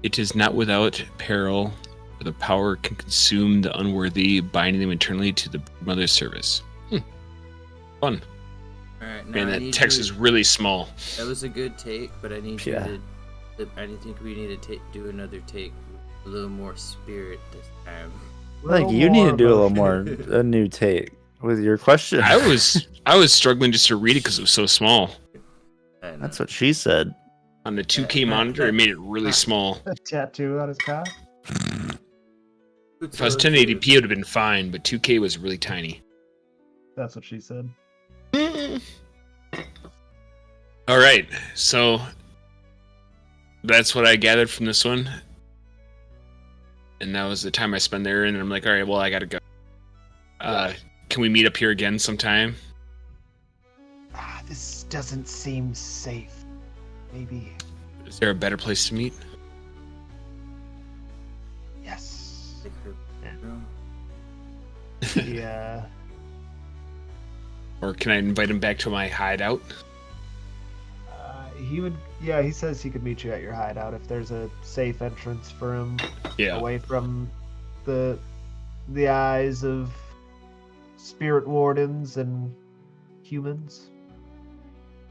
it is not without peril, for the power can consume the unworthy, binding them eternally to the mother's service. Fun. Alright, Man, that text is really small. That was a good take, but I need you to... I think we need to do another take with a little more spirit this time. Like you need to do a little more a new take with your question. I was struggling just to read it because it was so small. That's what she said. On the 2K monitor, it made it really small. A tattoo on his cock? If I was 1080p, it would have been fine, but 2K was really tiny. That's what she said. All right, so that's what I gathered from this one. And that was the time I spent there, and I'm like, all right, well, I gotta go. Can we meet up here again sometime? This doesn't seem safe. Maybe. Is there a better place to meet? Yes. Like her bedroom. Yeah. Or can I invite him back to my hideout? He would. Yeah, he says he could meet you at your hideout if there's a safe entrance for him. Yeah. Away from the eyes of spirit wardens and humans.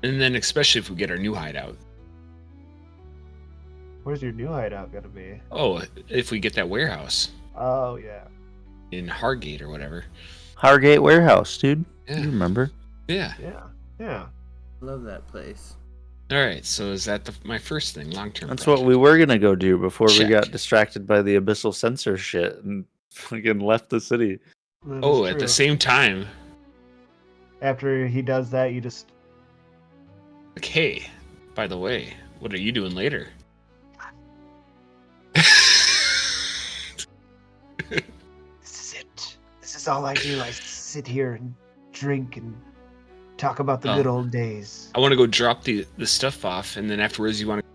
And then especially if we get our new hideout. Where's your new hideout gonna be? Oh, if we get that warehouse Oh yeah. in Hargate or whatever. Hargate Warehouse, dude. Yeah. You remember? Yeah. Yeah. Love that place. All right. So is that my first thing, long-term? That's project? what we were gonna go do before Check. we got distracted by the abyssal censor shit and fucking left the city. That is Oh, at true. the same time, After he does that, you just like, hey, by the way, what are you doing later? This is it. This is all I do. I sit here and drink and talk about the Oh. good old days. I want to go drop the stuff off, and then afterwards you want to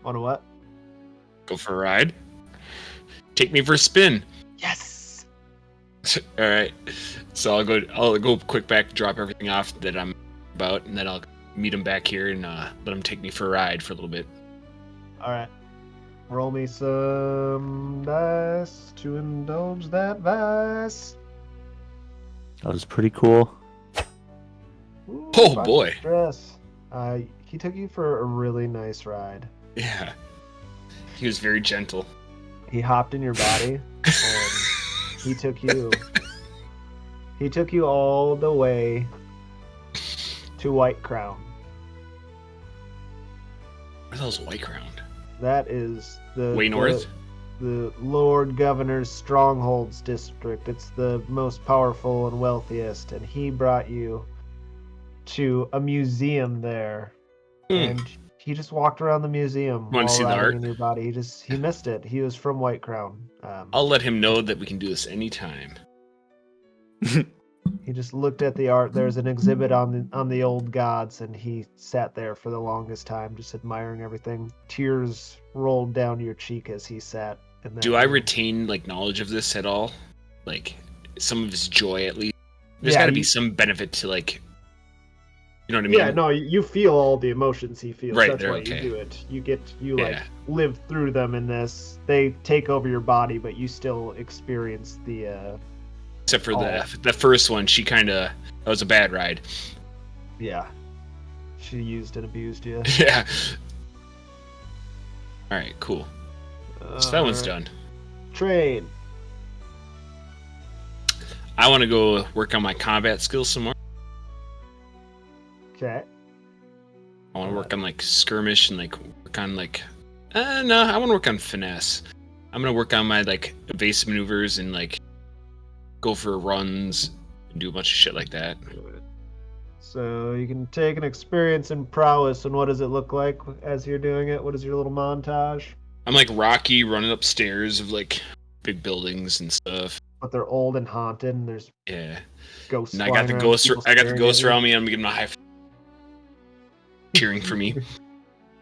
Want to what? go for a ride? Take me for a spin. Yes. All right. So I'll go quick back, drop everything off that I'm about, and then I'll meet him back here and let him take me for a ride for a little bit. All right. Roll me some dice to indulge that vice. That was pretty cool. Ooh, Oh, 5 boy. Stress. He took you for a really nice ride. Yeah. He was very gentle. He hopped in your body and He took you. He took you all the way to White Crown. Where's those White Crown? That is Way north? the Lord Governor's Strongholds district. It's the most powerful and wealthiest, and he brought you to a museum there. And he just walked around the museum Want to see the art? in your body. He missed it. He was from White Crown. I'll let him know that we can do this anytime. He just looked at the art. There's an exhibit on the old gods, and he sat there for the longest time, just admiring everything. Tears rolled down your cheek as he sat. In that Do I room. retain like knowledge of this at all? Like some of his joy, at least. There's Yeah, got to be some benefit to like. You know what I mean? Yeah, no, you feel all the emotions he feels. Right, That's they're why okay. you do it. You Yeah. live through them in this. They take over your body, but you still experience the Except for Oh. the first one, she kind of that was a bad ride. yeah. She used and abused you. Yeah. All right, cool. So that one's done. Train. I want to go work on my combat skills some more. Okay. I want to work on like skirmish and like work on like. No, I want to work on finesse. I'm gonna work on my like evasive maneuvers and like go for runs and do a bunch of shit like that. So you can take an experience in prowess, and what does it look like as you're doing it? What is your little montage? I'm like Rocky running upstairs of like big buildings and stuff. But they're old and haunted, and there's Yeah. ghosts. And I got the flying around, ghosts. people I got the staring ghosts at you. around me. I'm giving them a high five, cheering for me.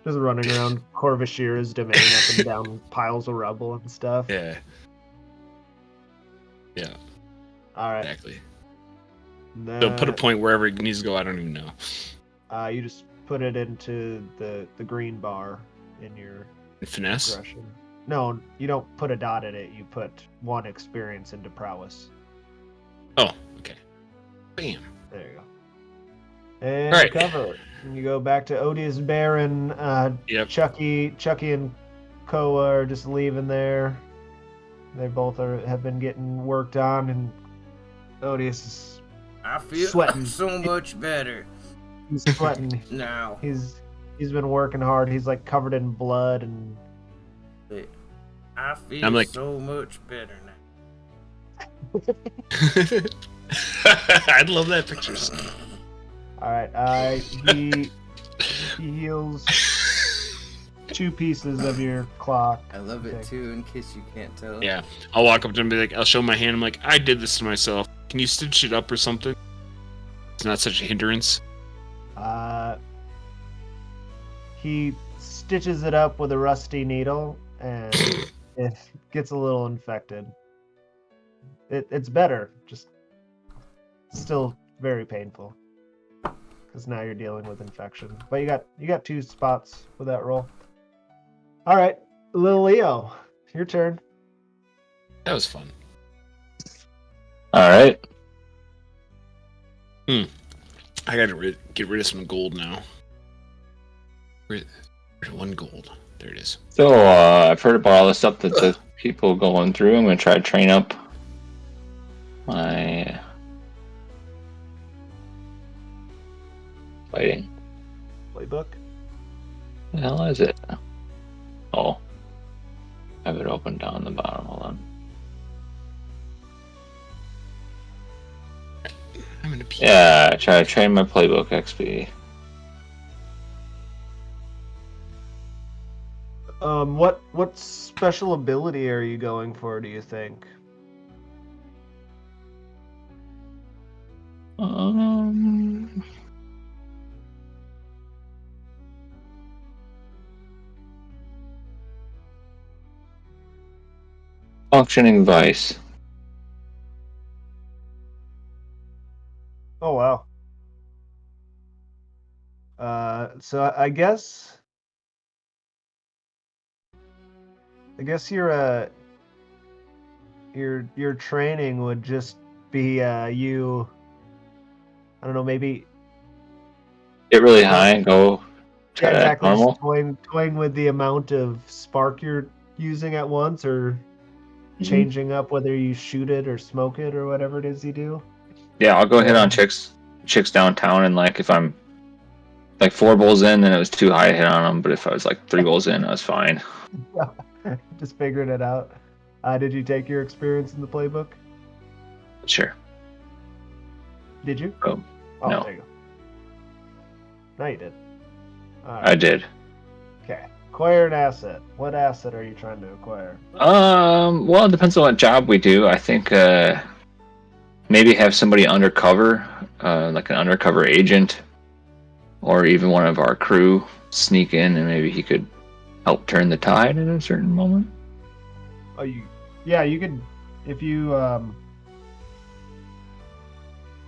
Just running around Corvashira's domain up and down piles of rubble and stuff. Yeah. Yeah. All right. Exactly. So put a point wherever it needs to go. I don't even know. You just put it into the green bar in your Finesse. progression. No, you don't put a dot in it. You put one experience into prowess. Oh, okay. Bam. There you go. And All right. cover. And you go back to Odious Bear and Yep. Chucky and Koa are just leaving there. They both have been getting worked on, and Odious is I feel Sweating. so much better he's sweating. now. He's been working hard. He's like covered in blood and But I feel I'm like- so much better now. I'd love that picture. all right. He heals 2 pieces of your clock. I love it Okay. too, in case you can't tell. Yeah. I'll walk up to him and be like, I'll show my hand. I'm like, I did this to myself. Can you stitch it up or something? It's not such a hindrance. He stitches it up with a rusty needle, and it gets a little infected. It's better, just still very painful, because now you're dealing with infection. But you got 2 spots with that roll. All right, little Leo, your turn. That was fun. All right. I gotta get rid of some gold now. Where's 1 gold? There it is. So I've heard about all the stuff that the people going through. I'm gonna try to train up my fighting. Playbook. The hell is it? Oh, I have it open down the bottom. Hold on. I'm gonna pee. Yeah, try to train my playbook XP. What special ability are you going for, do you think? Functioning vice. Oh wow. So I guess your training would just be you. I don't know, maybe Get really high and go try to act exactly normal. just toying with the amount of spark you're using at once, or changing up whether you shoot it or smoke it or whatever it is you do. Yeah, I'll go hit on chicks downtown, and like if I'm like 4 bowls in, then it was too high to hit on them. But if I was like 3 bowls in, I was fine. Just figuring it out. Did you take your experience in the playbook? Sure. Did you? Oh, Oh, no. there you go. No, you did. I did. Okay. Acquire an asset. What asset are you trying to acquire? Well, it depends on what job we do. I think maybe have somebody undercover, like an undercover agent, or even one of our crew sneak in, and maybe he could help turn the tide at a certain moment. Oh, you could, if you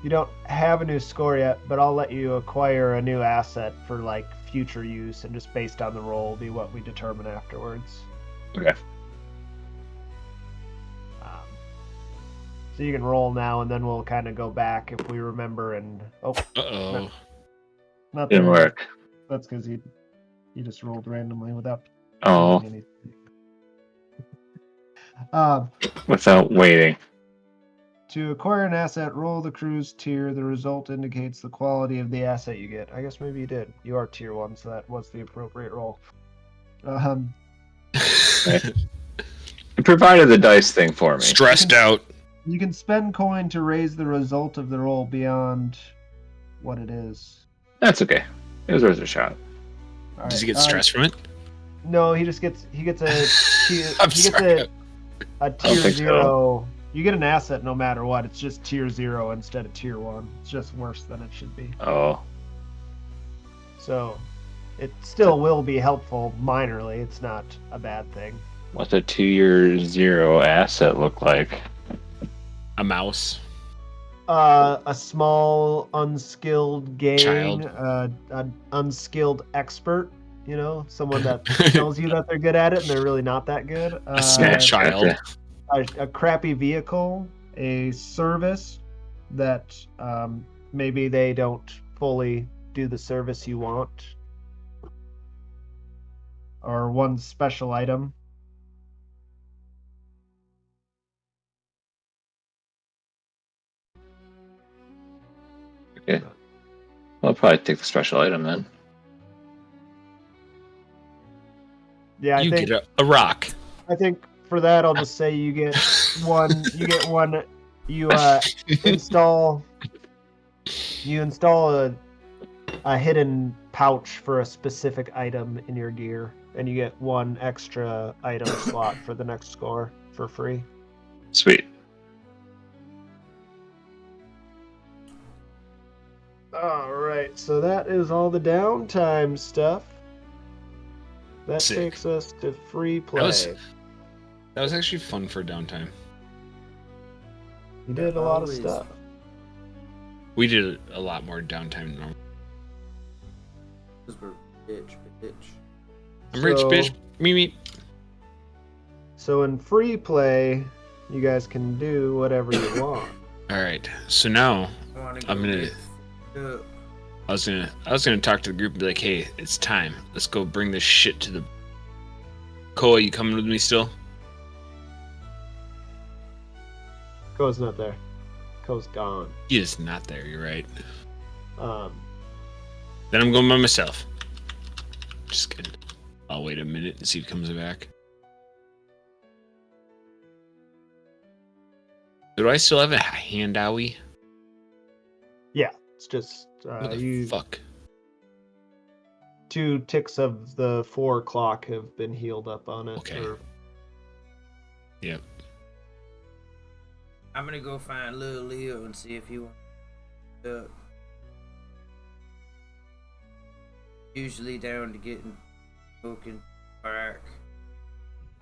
you don't have a new score yet, but I'll let you acquire a new asset for like future use, and just based on the roll will be what we determine afterwards. Okay. So you can roll now, and then we'll kind of go back if we remember. And Uh-oh. not Didn't there. work. That's because you just rolled randomly without Oh, doing anything. without waiting. To acquire an asset, roll the crew's tier. The result indicates the quality of the asset you get. I guess maybe you did. You are tier 1, so that was the appropriate roll. It provided the dice thing for me. Stressed out. You can spend coin to raise the result of the roll beyond what it is. That's okay. It was worth a shot. All Does he right, get stress from it? No, he gets a tier, I'm he gets sorry. a don't tier think 0. so. You get an asset no matter what. It's just tier 0 instead of tier 1. It's just worse than it should be. Oh, So it still will be helpful minorly. It's not a bad thing. what's a 2-year 0 asset look like? A mouse. A small, unskilled gang, Child. an unskilled expert, someone that tells you that they're good at it and they're really not that good. A small child. A crappy vehicle, a service that maybe they don't fully do the service you want, or one special item. Okay. I'll probably take the special item then. Yeah, You get a rock. I think for that I'll just say you get one. You install a hidden pouch for a specific item in your gear, and you get 1 extra item slot for the next score for free. Sweet. All right, so that is all the downtime stuff. That Sick. takes us to free play. That was actually fun for downtime. You did a lot of Always. stuff. We did a lot more downtime than normal. Because we're bitch. I'm rich, So- bitch. Me. So in free play, you guys can do whatever you want. All right. So now I wanna I'm go gonna- get fucked up. I was gonna talk to the group and be like, hey, it's time. Let's go bring this shit to the. Koa, you coming with me still? Ko's not there. Ko's gone. He is not there. You're right. Um, Then I'm going by myself. Just kidding. I'll wait a minute and see if he comes back. Do I still have a handowie? yeah, it's just What the you. fuck? 2 ticks of the 4 clock have been healed up on it. Okay. or- Yep. I'm gonna go find little Leo and see if he wants to. Usually down to getting smoking bark.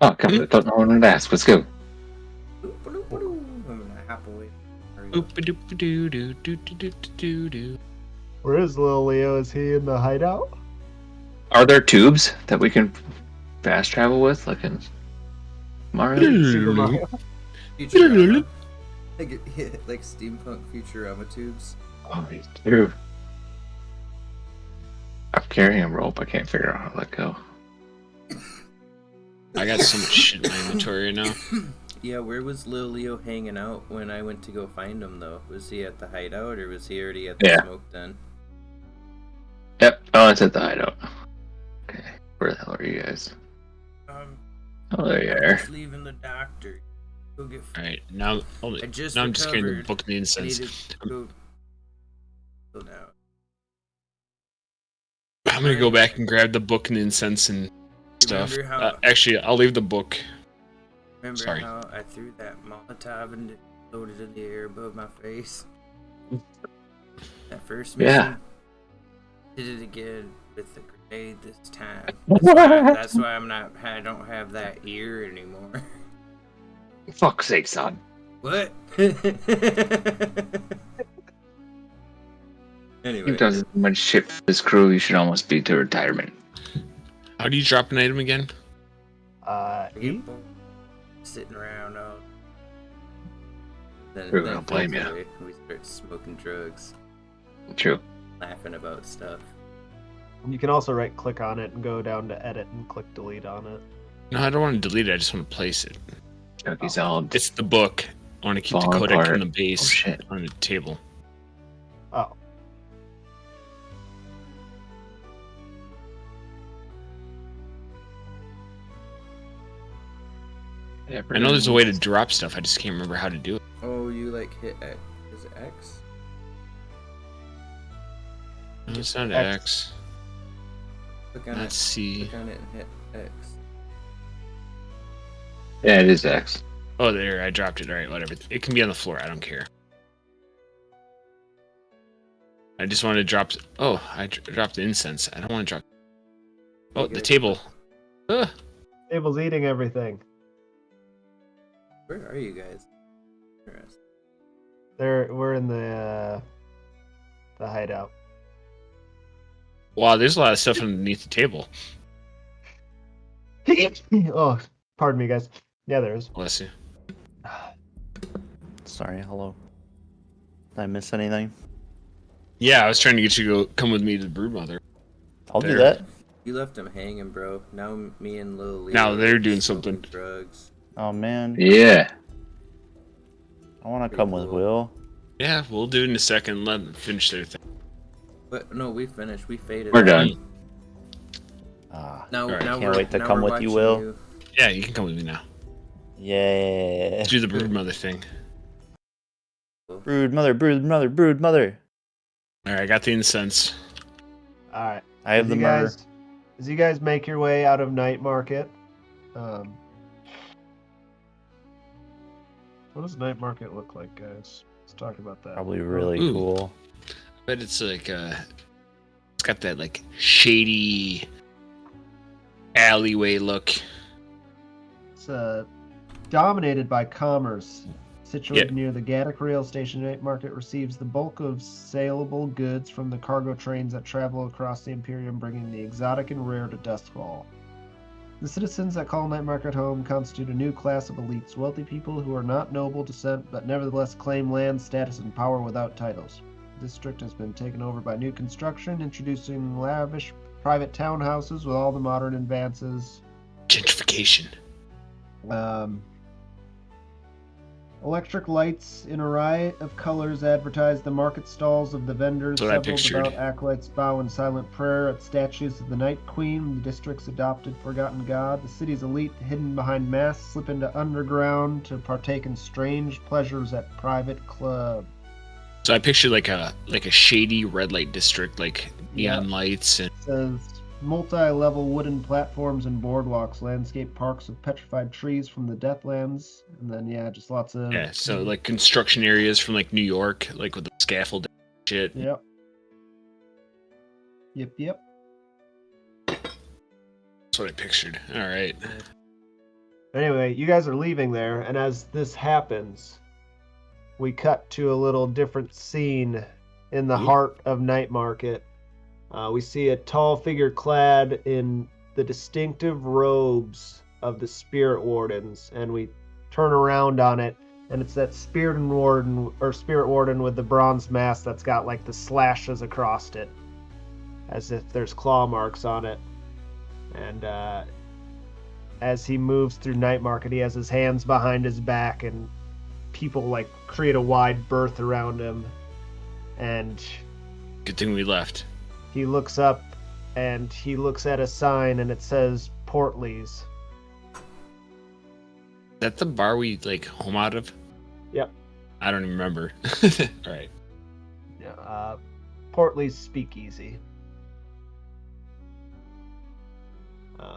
Oh, come on. Don't know what to ask. Let's go. I'm gonna hop away. Oop-a-doop-a-doo-doo-doo-doo-doo-doo. Where is Lil Leo? Is he in the hideout? Are there tubes that we can fast travel with, like in Mario? Super Mario. Futurama. Like steampunk Futurama tubes. Oh, he's true. I'm carrying a rope. I can't figure out how to let go. I got so much shit in my inventory right now. Yeah, where was Lil Leo hanging out when I went to go find him, though? Was he at the hideout, or was he already at the Yeah. smoke den? Yep. Oh, it's at the hideout. Okay. Where the hell are you guys? Oh, there you I'm are. just leaving the doctor. Go get. All right, now I just now I'm just getting the recovered. book and the I incense. need to go. Go now. I'm gonna go back and grab the book and the incense and stuff. Remember how? Actually, I'll leave the book. Remember Sorry. how I threw that Molotov and it floated in the air above my face? That first mission? Yeah. Did it again with the grenade this time. What? That's why I don't have that ear anymore. Fuck's sake, son. What? Anyway. You've done so much shit for this crew, you should almost be to retirement. How do you drop an item again? I E? get bored sitting around all. Then, We're gonna blame you. eventually we start smoking drugs, True. laughing about stuff. You can also right click on it and go down to edit and click delete on it. No, I don't want to delete it. I just want to place it. Chucky's all It's the book. I want to keep the Falling codec apart. on the base Oh, shit. on the table. Oh. I know there's a way to drop stuff. I just can't remember how to do it. Oh, you like hit X? Is it X? No, it's not X. X. Click on Let's it. see. Click on it and hit X. Yeah, it is X. Oh, there. I dropped it. All right, whatever. It can be on the floor. I don't care. I just want to drop. Oh, I dropped the incense. I don't want to drop. Oh, the table. Ugh. Table's eating everything. Where are you guys? Interesting. We're in the hideout. Wow, there's a lot of stuff underneath the table. Oh, pardon me, guys. Yeah, there is. Bless you. Sorry, hello. Did I miss anything? Yeah, I was trying to get you to come with me to the Broodmother. I'll do There. that. You left him hanging, bro. Now me and Lil Leo Now they're are doing smoking something. Drugs. Oh man, Yeah. I want to Pretty come with cool. Will. Yeah, we'll do it in a second. Let them finish their thing. But no, we finished. We faded. We're out. done. Ah, Now, Alright. now Can't we're, wait to now come we're with you, watching Will. you. Yeah, you can come with me now. yeah. Let's do the Broodmother thing. Brood mother, brood mother, brood mother. All right, I got the incense. All right. I have As the you myrrh. guys, as you guys make your way out of Night Market, what does Night Market look like, guys? Let's talk about that. Probably really Ooh. cool. But it's like it's got that like shady alleyway look. It's dominated by commerce. Situated Yeah. near the Gaddock Rail Station, Night Market receives the bulk of saleable goods from the cargo trains that travel across the Imperium, bringing the exotic and rare to Doskvol. The citizens that call Night Market home constitute a new class of elites, wealthy people who are not noble descent but nevertheless claim land, status, and power without titles. The district has been taken over by new construction, introducing lavish private townhouses with all the modern advances. Gentrification. Electric lights in a riot of colors advertise the market stalls of the vendors. That's what I Several pictured. devout acolytes bow in silent prayer at statues of the Night Queen, the district's adopted forgotten god. The city's elite, hidden behind masks, slip into underground to partake in strange pleasures at private club. So I pictured like a shady red light district, like neon Yeah. lights and It says multi-level wooden platforms and boardwalks, landscape parks with petrified trees from the Deathlands, and then just lots of yeah. So like construction areas from like New York, like with the scaffolding shit. Yep. Yep. That's what I pictured. All right. Anyway, you guys are leaving there, and as this happens, we cut to a little different scene in the Ooh. heart of Night Market. We see a tall figure clad in the distinctive robes of the Spirit Wardens, and we turn around on it, and it's that Spirit Warden with the bronze mask that's got like the slashes across it, as if there's claw marks on it. And as he moves through Night Market, he has his hands behind his back, and people like create a wide berth around him. And Good thing we left. he looks up and he looks at a sign, and it says Portly's. Is that the bar we like home out of? Yep. I don't even remember. All right. Yeah, Portly's Speakeasy.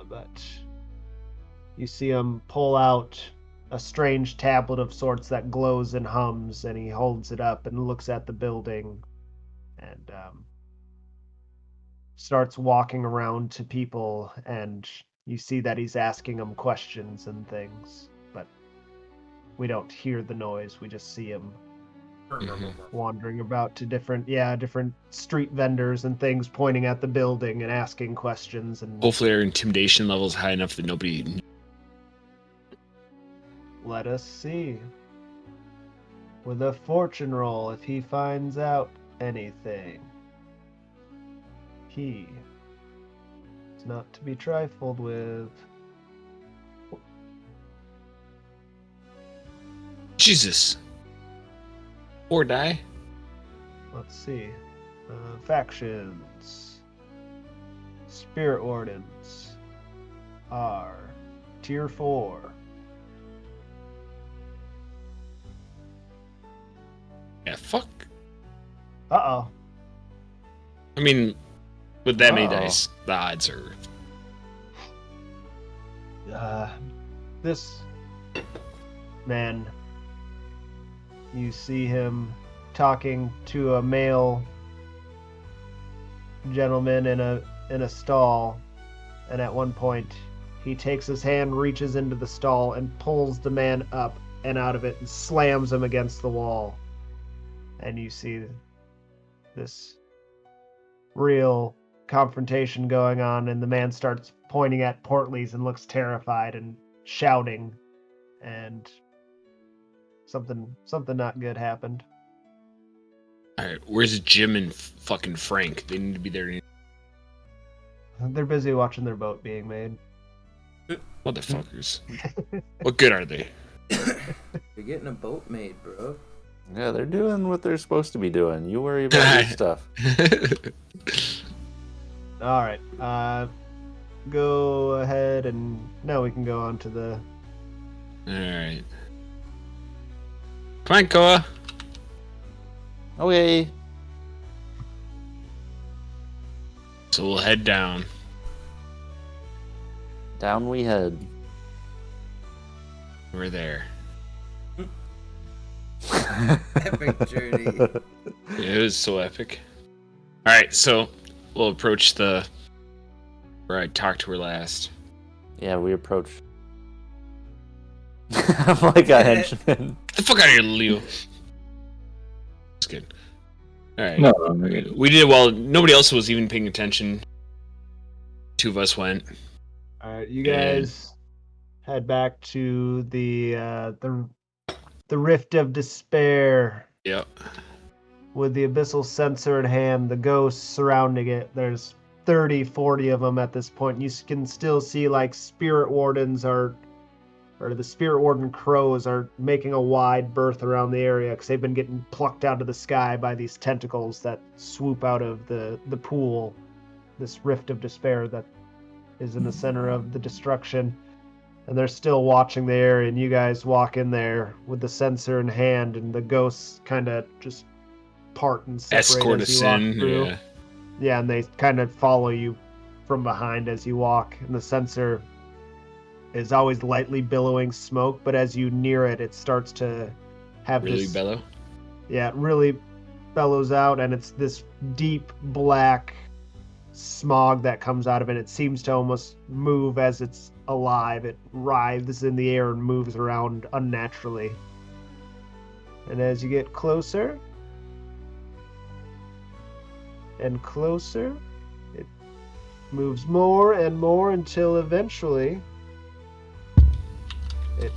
But you see him pull out a strange tablet of sorts that glows and hums, and he holds it up and looks at the building and starts walking around to people, and you see that he's asking them questions and things, but we don't hear the noise, we just see him wandering about to different street vendors and things, pointing at the building and asking questions. And Hopefully our intimidation level is high enough that nobody... let us see. With a fortune roll, if he finds out anything, he is not to be trifled with. Jesus. Or die. Let's see. Factions. Spirit Wardens are tier 4. Yeah, fuck. Uh-oh. I mean, with that many Uh-oh. dice, the odds are... This man, you see him talking to a male gentleman in a stall, and at one point he takes his hand, reaches into the stall, and pulls the man up and out of it and slams him against the wall. And you see this real confrontation going on, and the man starts pointing at Portly's and looks terrified and shouting, and something not good happened. Alright, where's Jim and fucking Frank? They need to be there. They're busy watching their boat being made. Motherfuckers. What good are they? You're getting a boat made, bro. Yeah, they're doing what they're supposed to be doing. You worry about your stuff. All right. Go ahead, and now we can go on to the... Alright. Come on, Koa. Okay. So we'll head down. Down we head. We're there. Epic journey. It was so epic. Alright, so we'll approach the... where I talked to her last. Yeah, we approach. I'm like a henchman. Get the fuck out of here, Leo. It's good. Alright. No, We did well. Nobody else was even paying attention. Two of us went. All right, you guys head back to the Rift of Despair. Yep. With the abyssal censer in hand, the ghosts surrounding it. There's 30, 40 of them at this point. You can still see like spirit wardens or the spirit warden crows are making a wide berth around the area because they've been getting plucked out of the sky by these tentacles that swoop out of the pool, this Rift of Despair that is in the center of the destruction. And they're still watching the area, and you guys walk in there with the censer in hand, and the ghosts kind of just part and separate Escort as us you walk in. through. Yeah. Yeah, and they kind of follow you from behind as you walk, and the censer is always lightly billowing smoke, but as you near it, it starts to have Really this... bellow? Yeah, it really bellows out, and it's this deep black smog that comes out of it. It seems to almost move as it's alive. It writhes in the air and moves around unnaturally. And as you get closer and closer, it moves more and more until eventually it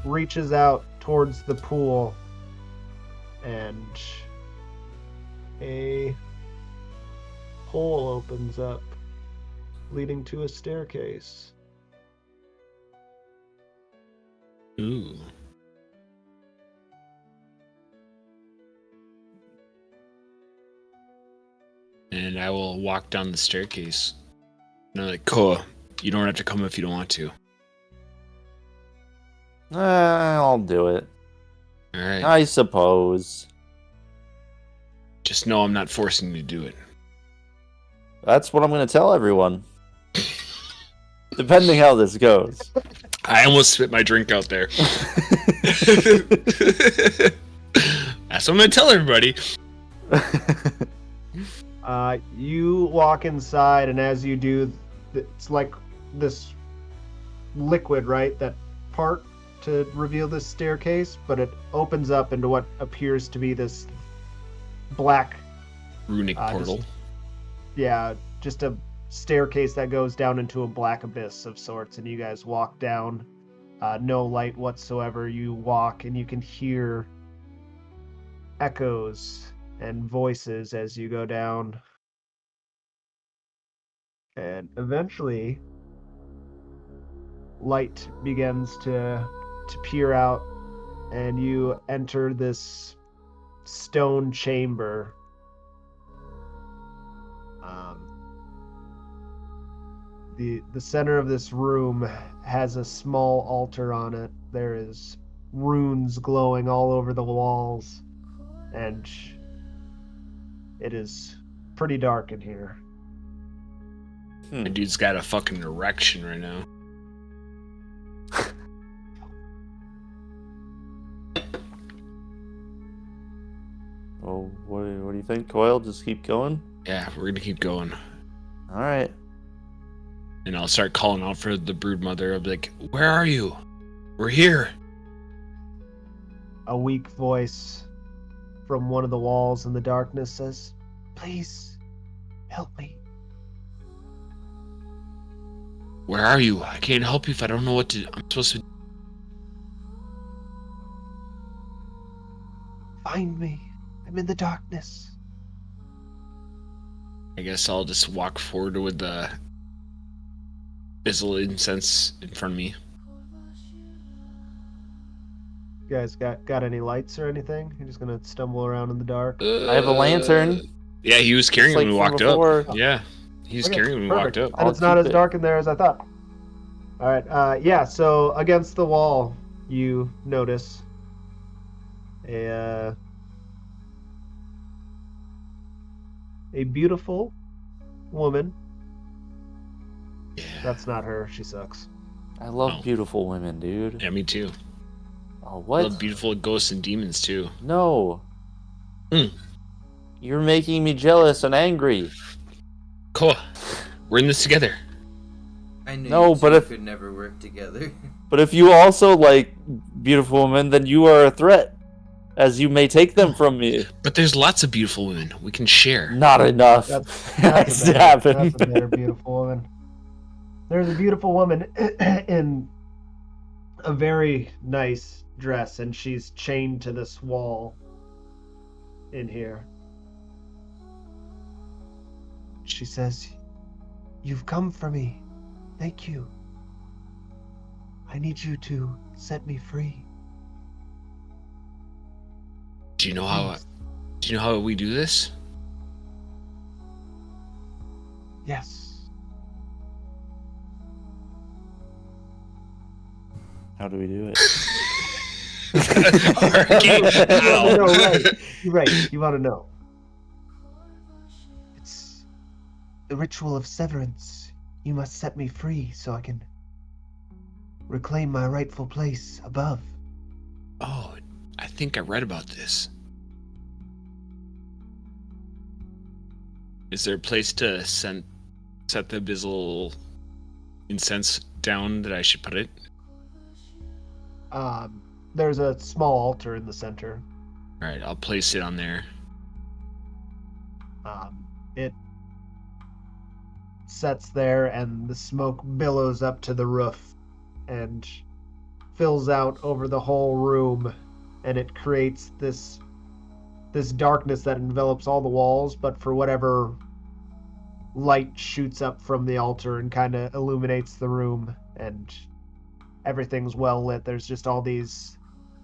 reaches out towards the pool, and a hole opens up, leading to a staircase. Ooh. And I will walk down the staircase. And I'm like, Koa, you don't have to come if you don't want to. I'll do it. All right. I suppose. Just know I'm not forcing you to do it. That's what I'm going to tell everyone. Depending how this goes. I almost spit my drink out there. That's what I'm going to tell everybody. You walk inside, and as you do, it's like this liquid, right? That part to reveal this staircase, but it opens up into what appears to be this black Runic portal. Just a staircase that goes down into a black abyss of sorts, and you guys walk down. No light whatsoever. You walk, and you can hear echoes and voices as you go down. And eventually, light begins to peer out, and you enter this stone chamber. The center of this room has a small altar on it. There is runes glowing all over the walls, and it is pretty dark in here. My dude's got a fucking erection right now. Oh, what do you think, Coil? Just keep going? Yeah, we're gonna keep going. All right. And I'll start calling out for the brood mother. I'll be like, where are you? We're here. A weak voice from one of the walls in the darkness says, "Please, help me." Where are you? I can't help you if I don't know what I'm supposed to do. Find me. I'm in the darkness. I guess I'll just walk forward with the bizzle incense in front of me. You guys got any lights or anything? You're just gonna stumble around in the dark? I have a lantern. Yeah, he was carrying it when we walked up. Oh. Yeah, he was Okay, carrying it when we perfect. walked up. And it's not as dark in there as I thought. All right. So against the wall, you notice a beautiful woman. Yeah. That's not her. She sucks. I love beautiful women, dude. Yeah, me too. Oh, I what? love beautiful ghosts and demons too. No. Mm. You're making me jealous and angry. Koa, we're in this together. I knew No, you but two if- could never work together. But if you also like beautiful women, then you are a threat, as you may take them from me. But there's lots of beautiful women. We can share. Not enough. That's a better beautiful woman. There's a beautiful woman in a very nice dress, and she's chained to this wall in here. She says, "You've come for me. Thank you. I need you to set me free." Do you know how we do this? Yes. How do we do it? No, right. You're right. You want to know. It's the ritual of severance. You must set me free so I can reclaim my rightful place above. Oh, I think I read about this. Is there a place to set the abyssal incense down that I should put it? There's a small altar in the center. All right, I'll place it on there. It sets there, and the smoke billows up to the roof and fills out over the whole room, and it creates this darkness that envelops all the walls, but for whatever light shoots up from the altar and kind of illuminates the room. And everything's well lit. There's just all these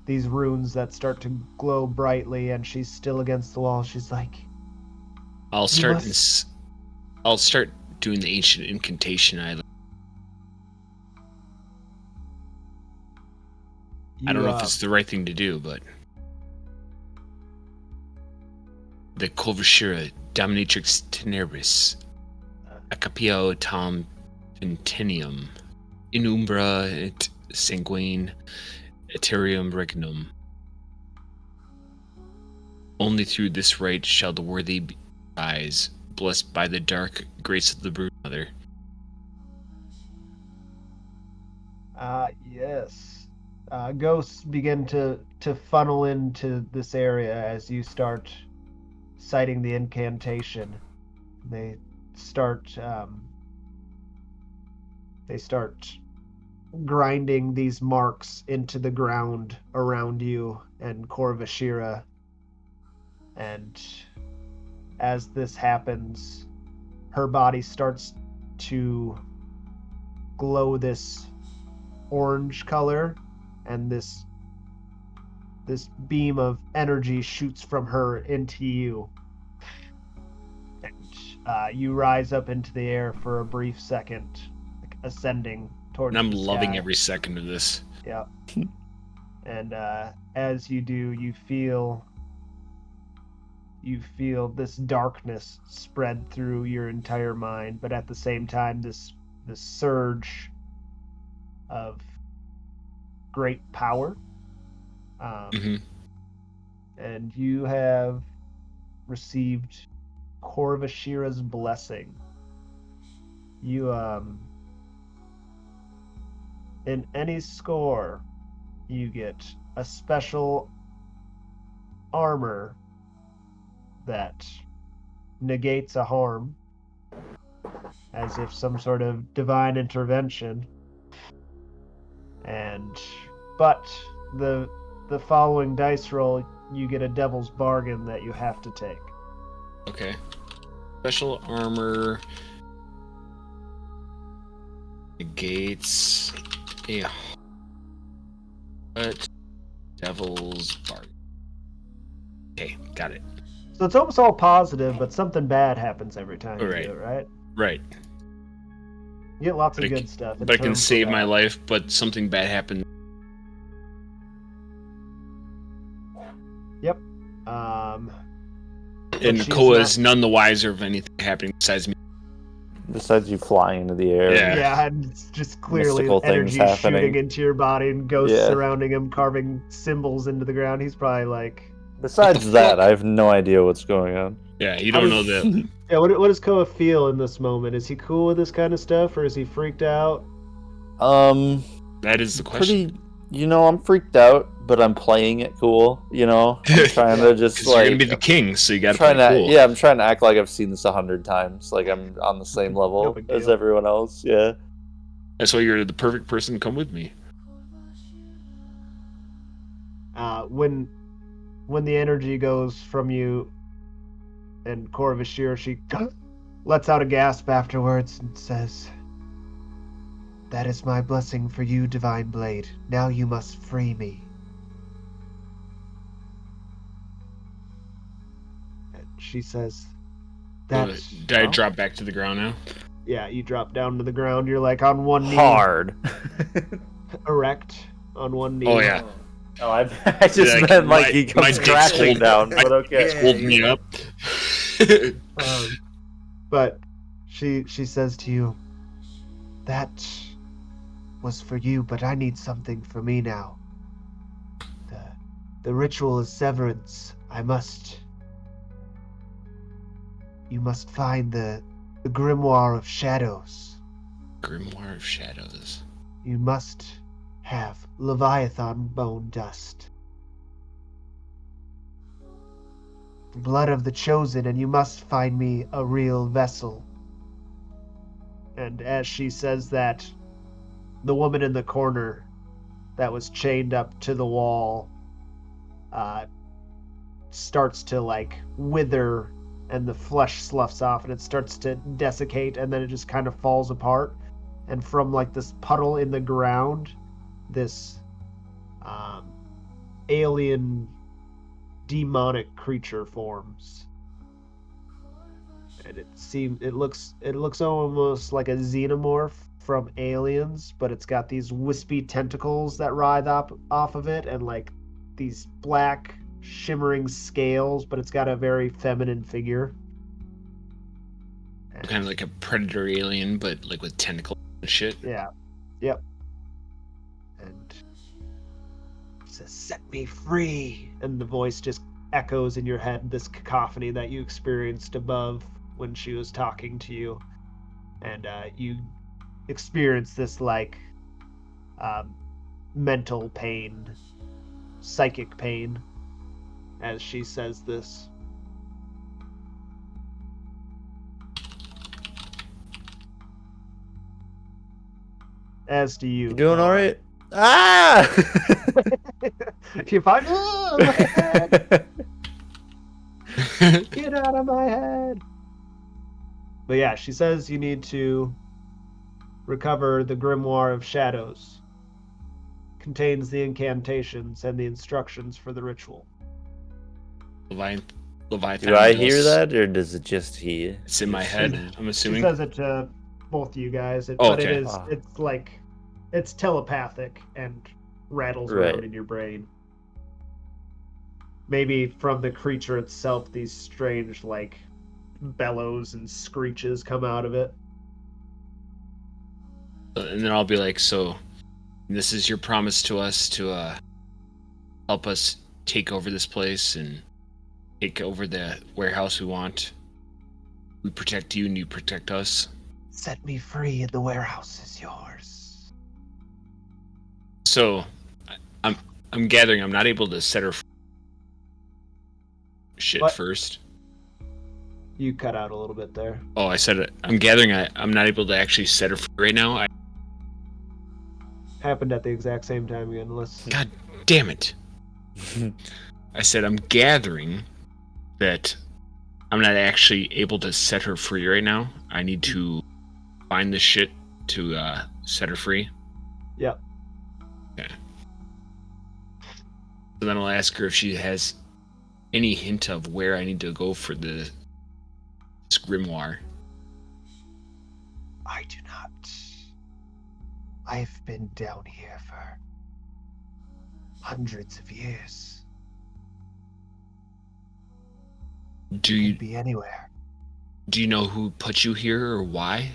runes that start to glow brightly, and she's still against the wall. She's like, I'll "You start. must-" I'll start doing the ancient incantation. I don't know if it's the right thing to do, but the Kovashira Dominatrix Teneris Acapio Tom Centenium Inumbra et Sanguine Eterium Regnum. Only through this rite shall the worthy rise, blessed by the dark grace of the Brood Mother. Yes. Ghosts begin to funnel into this area as you start citing the incantation. They start grinding these marks into the ground around you and Korvashira. And as this happens, her body starts to glow this orange color, and this beam of energy shoots from her into you. And you rise up into the air for a brief second, like ascending towards And I'm the loving sky. every second of this. Yeah. And as you do, you feel this darkness spread through your entire mind, but at the same time, this surge of great power. And you have received Korvashira's blessing. You in any score, you get a special armor that negates a harm, as if some sort of divine intervention. But the following dice roll, you get a devil's bargain that you have to take. Okay. Special armor negates a but devil's bargain. Okay, got it. So it's almost all positive, but something bad happens every time you Right. do it, right? Right. You get lots But of good stuff. in But I can terms of save my that. life, but something bad happened. Yep. But And she's Koa not- is none the wiser of anything happening besides me. Besides you flying into the air. Yeah. Yeah, and it's just clearly Mystical things energy happening. shooting into your body and ghosts Yeah. surrounding him, carving symbols into the ground. He's probably like, Besides What the that, fuck? I have no idea what's going on. Yeah, you How don't does- know that. yeah, what does Koa feel in this moment? Is he cool with this kind of stuff, or is he freaked out? That is the question. Pretty. I'm freaked out, but I'm playing it cool. I'm trying to just 'Cause you're gonna be like the king, so you gotta trying play to. cool. Yeah, I'm trying to act like I've seen this 100 times. Like I'm on the same No level big as deal. everyone else. Yeah. That's why you're the perfect person to come with me. When the energy goes from you and Korvashir, she lets out a gasp afterwards and says, "That is my blessing for you, Divine Blade. Now you must free me." And she says, "That." Did I drop back to the ground now? Yeah, you drop down to the ground. You're like on one knee, Hard. erect on one knee. Oh yeah, Oh, I just Like, meant like my- he my comes dick's crashing holding- down. my- But okay. hold me up. But she says to you, "That was for you, but I need something for me now. The ritual is severance. You must find the grimoire of shadows. Grimoire of Shadows. You must have Leviathan bone dust. Blood of the chosen, and you must find me a real vessel." And as she says that, the woman in the corner that was chained up to the wall starts to like wither, and the flesh sloughs off, and it starts to desiccate, and then it just kind of falls apart. And from like this puddle in the ground, this alien demonic creature forms. And it looks almost like a xenomorph from Aliens, but it's got these wispy tentacles that writhe off of it, and like these black shimmering scales, but it's got a very feminine figure. Kind of like a predator alien, but like with tentacles and shit. Yeah. Yep. And it says, "Set me free," and the voice just echoes in your head, this cacophony that you experienced above when she was talking to you, and you experience this like mental pain, psychic pain, as she says this. As do you. You doing all right? Ah! You find, oh, my head! Get out of my head! But yeah, she says you need to recover the Grimoire of Shadows. Contains the incantations and the instructions for the ritual. Leviathan. Do I hear that, or does it just he? It's in my head. I'm She assuming. says it to both of you guys, Oh, but okay. it's like, it's telepathic and rattles Right. around in your brain. Maybe from the creature itself, these strange, like, bellows and screeches come out of it. And then I'll be like, so this is your promise to us to help us take over this place and take over the warehouse we want. We protect you and you protect us. Set me free and the warehouse is yours. So I'm gathering I'm not able to set her shit What? first. You cut out a little bit there. Oh, I said it. I'm gathering I'm not able to actually set her free right now. Happened at the exact same time again. God damn it. I said I'm gathering that I'm not actually able to set her free right now. I need to find this shit to set her free. Yep. Okay. So then I'll ask her if she has any hint of where I need to go for this grimoire. I do not. I've been down here for hundreds of years. Do Could you be anywhere. do you know who put you here or why?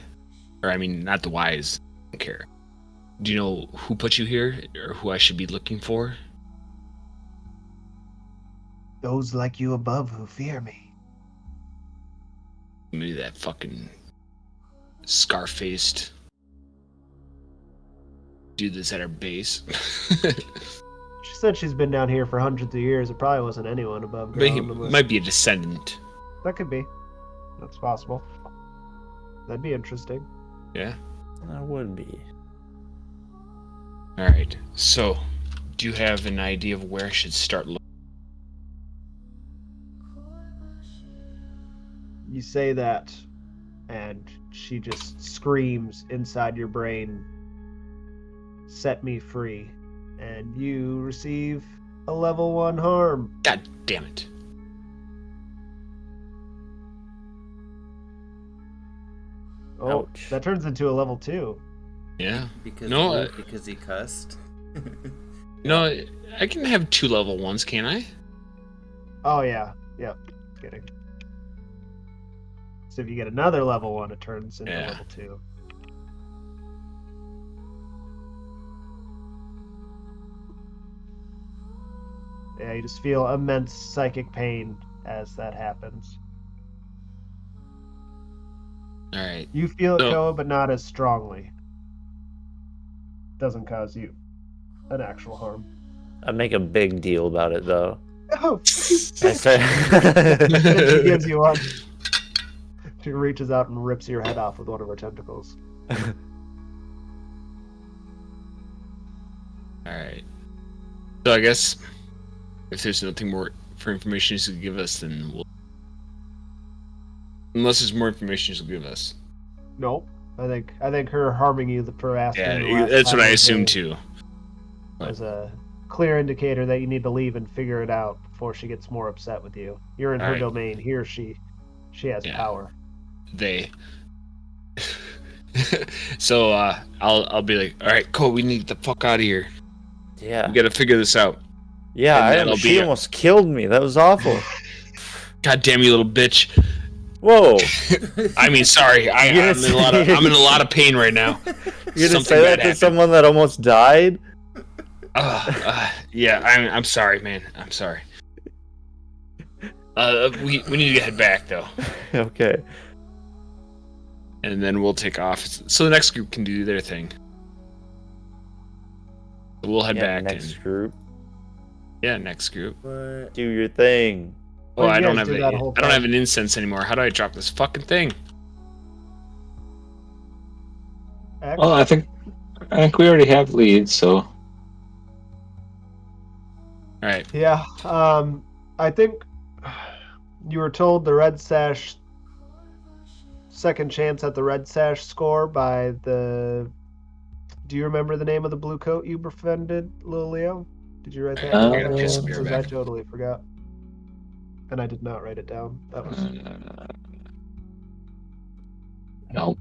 Or I mean, not the whys. I don't care. Do you know who put you here or who I should be looking for? Those like you above who fear me. Maybe that fucking scar-faced dude that's at our base. She said she's been down here for hundreds of years. It probably wasn't anyone above But he ground. unless- might be a descendant. That could be. That's possible. That'd be interesting. Yeah. That would be. All right. So, do you have an idea of where I should start looking? You say that, and she just screams inside your brain, "Set me free," and you receive a level 1 harm. God damn it. Oh, Ouch. that turns into a level 2. Yeah. Because No, because he cussed. No, I can have 2 level 1s, can't I? Oh yeah, yep. Kidding. So if you get another level 1, it turns into Yeah. level 2. Yeah, you just feel immense psychic pain as that happens. All right. You feel it, So- Koa, but not as strongly. Doesn't cause you an actual harm. I make a big deal about it though. Oh, I say, she gives you one. She reaches out and rips your head off with one of her tentacles. All right. So I guess if there's nothing more for information you should give us, then we'll. Unless there's more information you should give us. Nope. I think her harming you for asking. Yeah, the last that's what time I was assumed very- too. as a clear indicator that you need to leave and figure it out before she gets more upset with you. You're in her Alright. domain. Here, she has Yeah. power. They. So I'll be like, all right, Cole, we need to get the fuck out of here. Yeah. We gotta figure this out. Yeah, And that'll she be- almost killed me. That was awful. God damn you, little bitch. Whoa. I mean, sorry. I'm in a lot of pain right now. You're gonna Something say that bad to happened. someone that almost died? Yeah, I'm sorry, man. I'm sorry. We need to head back though, Okay. and then we'll take off. So the next group can do their thing. We'll head back. Next group. Yeah, next group. What? Do your thing. Oh, What I did you don't guys have do that whole I don't have time? an incense anymore. How do I drop this fucking thing? Well, I think we already have leads, so All right. Yeah, I think you were told the Red Sash second chance at the Red Sash score by the. Do you remember the name of the blue coat you befriended, Lil Leo? Did you write that I down gotta by piss chance? me Because back. I totally forgot, and I did not write it down. That was no.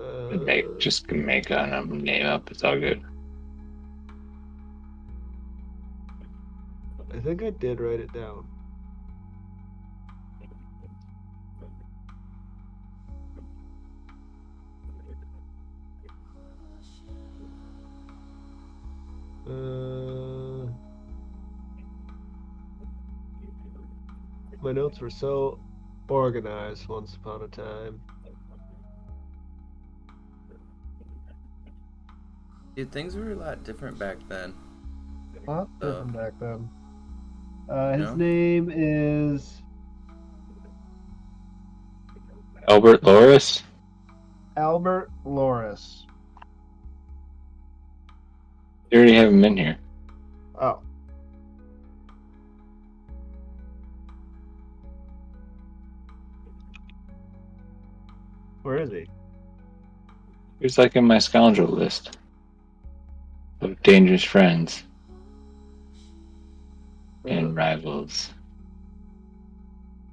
alright. Just make a name up. It's all good. I think I did write it down. My notes were so organized once upon a time. Dude, things were a lot different back then. A lot different back then. His No? name is Albert Loris. Albert Loris. You already have him in here. Oh. Where is he? He's like in my scoundrel list of dangerous friends and rivals.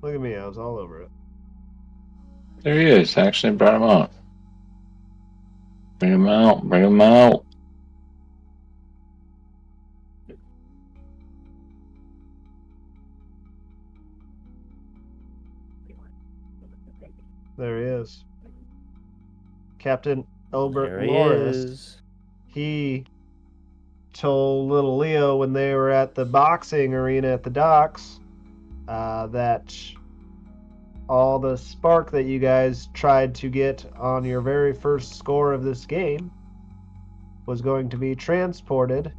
Look at me, I was all over it. There he is. I actually brought him out. Bring him out. Bring him out. There he is. Captain Albert There he Loris. is. He told little Leo when they were at the boxing arena at the docks that all the spark that you guys tried to get on your very first score of this game was going to be transported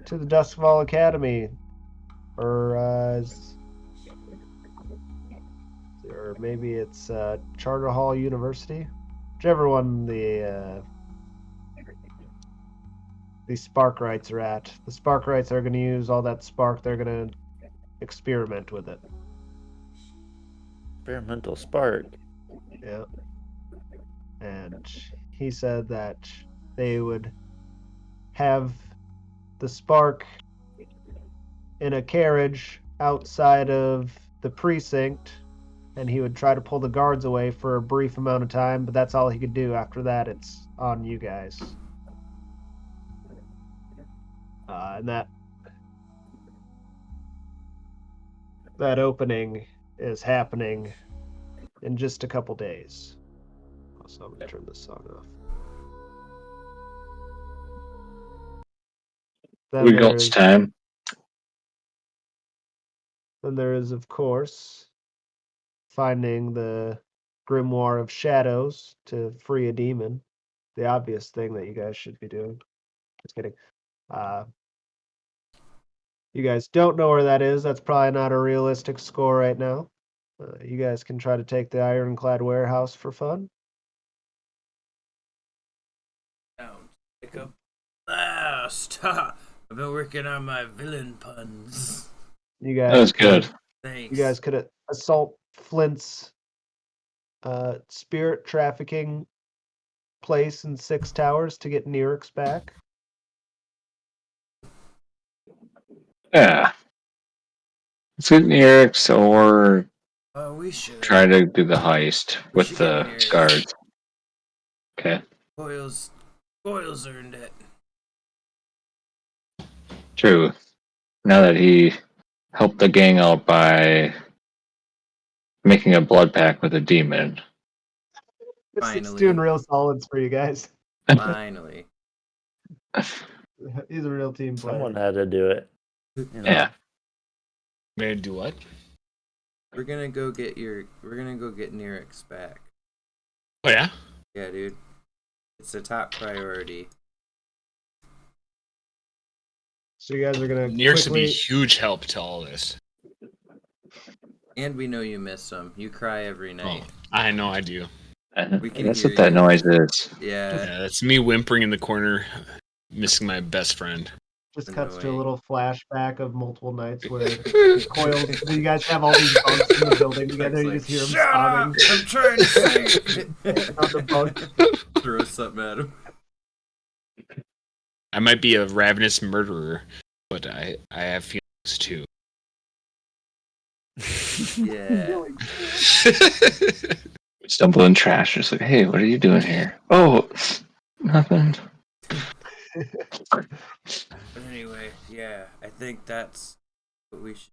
to the Doskvol Academy, or maybe it's Charter Hall University, whichever one the spark rights are at. The spark rights are going to use all that spark. They're going to experiment with it. Experimental spark. Yeah. And he said that they would have the spark in a carriage outside of the precinct, and he would try to pull the guards away for a brief amount of time, but that's all he could do. After that, it's on you guys. And that opening is happening in just a couple days. So I'm going to turn this song off. We got time. Then there is, of course, finding the Grimoire of Shadows to free a demon. The obvious thing that you guys should be doing. Just kidding. You guys don't know where that is. That's probably not a realistic score right now. You guys can try to take the Ironclad Warehouse for fun. Stop! I've been working on my villain puns. You guys. That was good. Thanks. You guys could assault Flint's spirit trafficking place in 6 towers to get Nyrix back? Yeah. Let's get Nyrix or Oh, we should. try to do the heist We with should the get Nyrix. guards. Okay. Boyle's earned it. True. Now that he helped the gang out by making a blood pact with a demon. It's Finally. doing real solids for you guys. Finally. He's a real team player. Someone had to do it. You know. Yeah. May I do what? We're gonna go get Nyrix back. Oh yeah. Yeah, dude. It's a top priority. So you guys are gonna Nyrix would be a quickly... huge help to all this. And we know you miss him. You cry every night. Oh, I know I do. We can That's hear what that you. noise is. Yeah. Yeah, that's me whimpering in the corner, missing my best friend. Just cuts to a Annoying. little flashback of multiple nights where Coils. You guys have all these bunks in the building together. You Like, just hear him shut sobbing up! I'm trying to sing. on the bunk. Throw something at him. I might be a ravenous murderer, but I have feelings too. Yeah. Stumble in trash. Just like, hey, what are you doing here? Oh, nothing. But anyway, yeah, I think that's what we should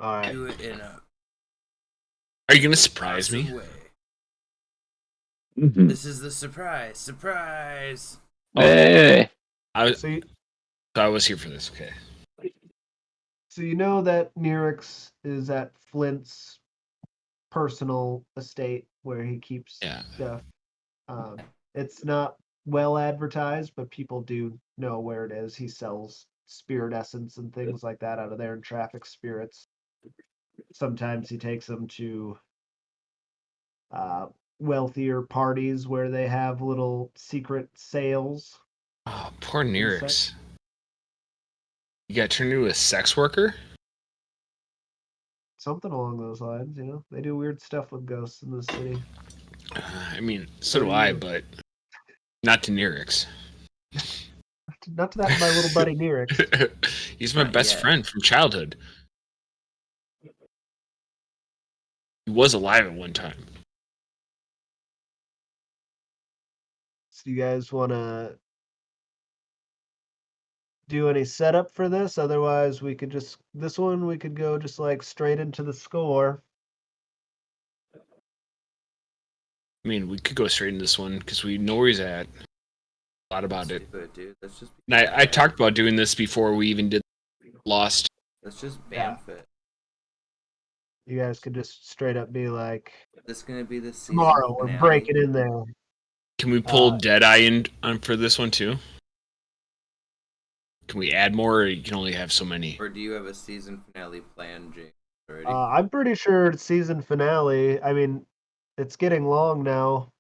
All right. do it in a Are you gonna surprise me? awesome way. Mm-hmm. This is the surprise. Surprise! Hey. I So was here for this. Okay. you know that Nyrix is at Flint's personal estate where he keeps Yeah. stuff. It's not well advertised, but people do know where it is. He sells spirit essence and things like that out of there and traffics spirits. Sometimes he takes them to wealthier parties where they have little secret sales. Oh, poor Nyrix. You got turned into a sex worker? Something along those lines, you know. They do weird stuff with ghosts in the city. I mean, so do I, but not to Nyrix. Not to that my little buddy Nyrix. He's my Not best yet. friend from childhood. He was alive at one time. So you guys want to do any setup for this? Otherwise, we could just we could go just like straight into the score. I mean, we could go straight in this one because we know where he's at. A lot about it. But dude, let's just And I talked about doing this before we even did Lost. let's just Yeah. bamf it. You guys could just straight up be like, This is gonna be the season tomorrow we're finale. breaking in there. Can we pull Uh, Deadeye in for this one too? Can we add more, or you can only have so many? Or do you have a season finale planned, James? Already? I'm pretty sure season finale. I mean, it's getting long now.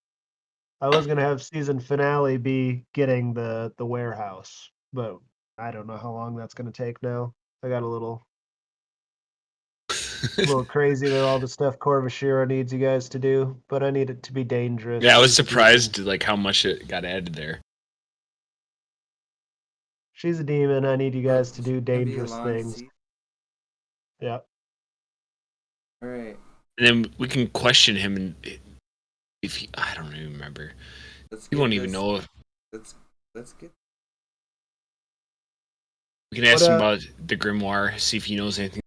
I was gonna have season finale be getting the warehouse, but I don't know how long that's gonna take now. I got a little crazy with all the stuff Corvashira needs you guys to do, but I need it to be dangerous. Yeah, I was She's a demon. surprised like how much it got added there. She's a demon. I need you guys to It's do gonna be a dangerous long things. season. Yeah. All right. And then we can question him, and if he, I don't even remember. Let's He get won't even this- know. Let's get. We can ask What, him about the grimoire, see if he knows anything.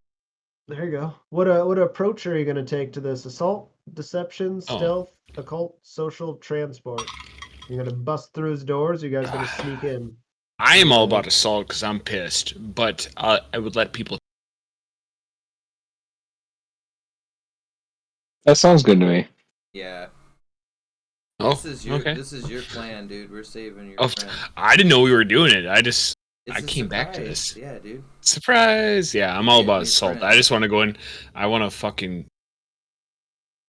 There you go. What approach are you gonna take to this? Assault, deception, stealth, occult, social, transport. You're gonna bust through his doors. Or you guys gonna sneak in. I am all about assault because I'm pissed, but I would let people. That sounds good to me. Yeah. Oh, This is your okay. this is your plan, dude. We're saving your Oh, friend. I didn't know we were doing it. I It's a came back to surprise. this. Yeah, dude. Surprise! Yeah, I'm all Yeah, about be assault. friends. I just want to go in. I want to fucking.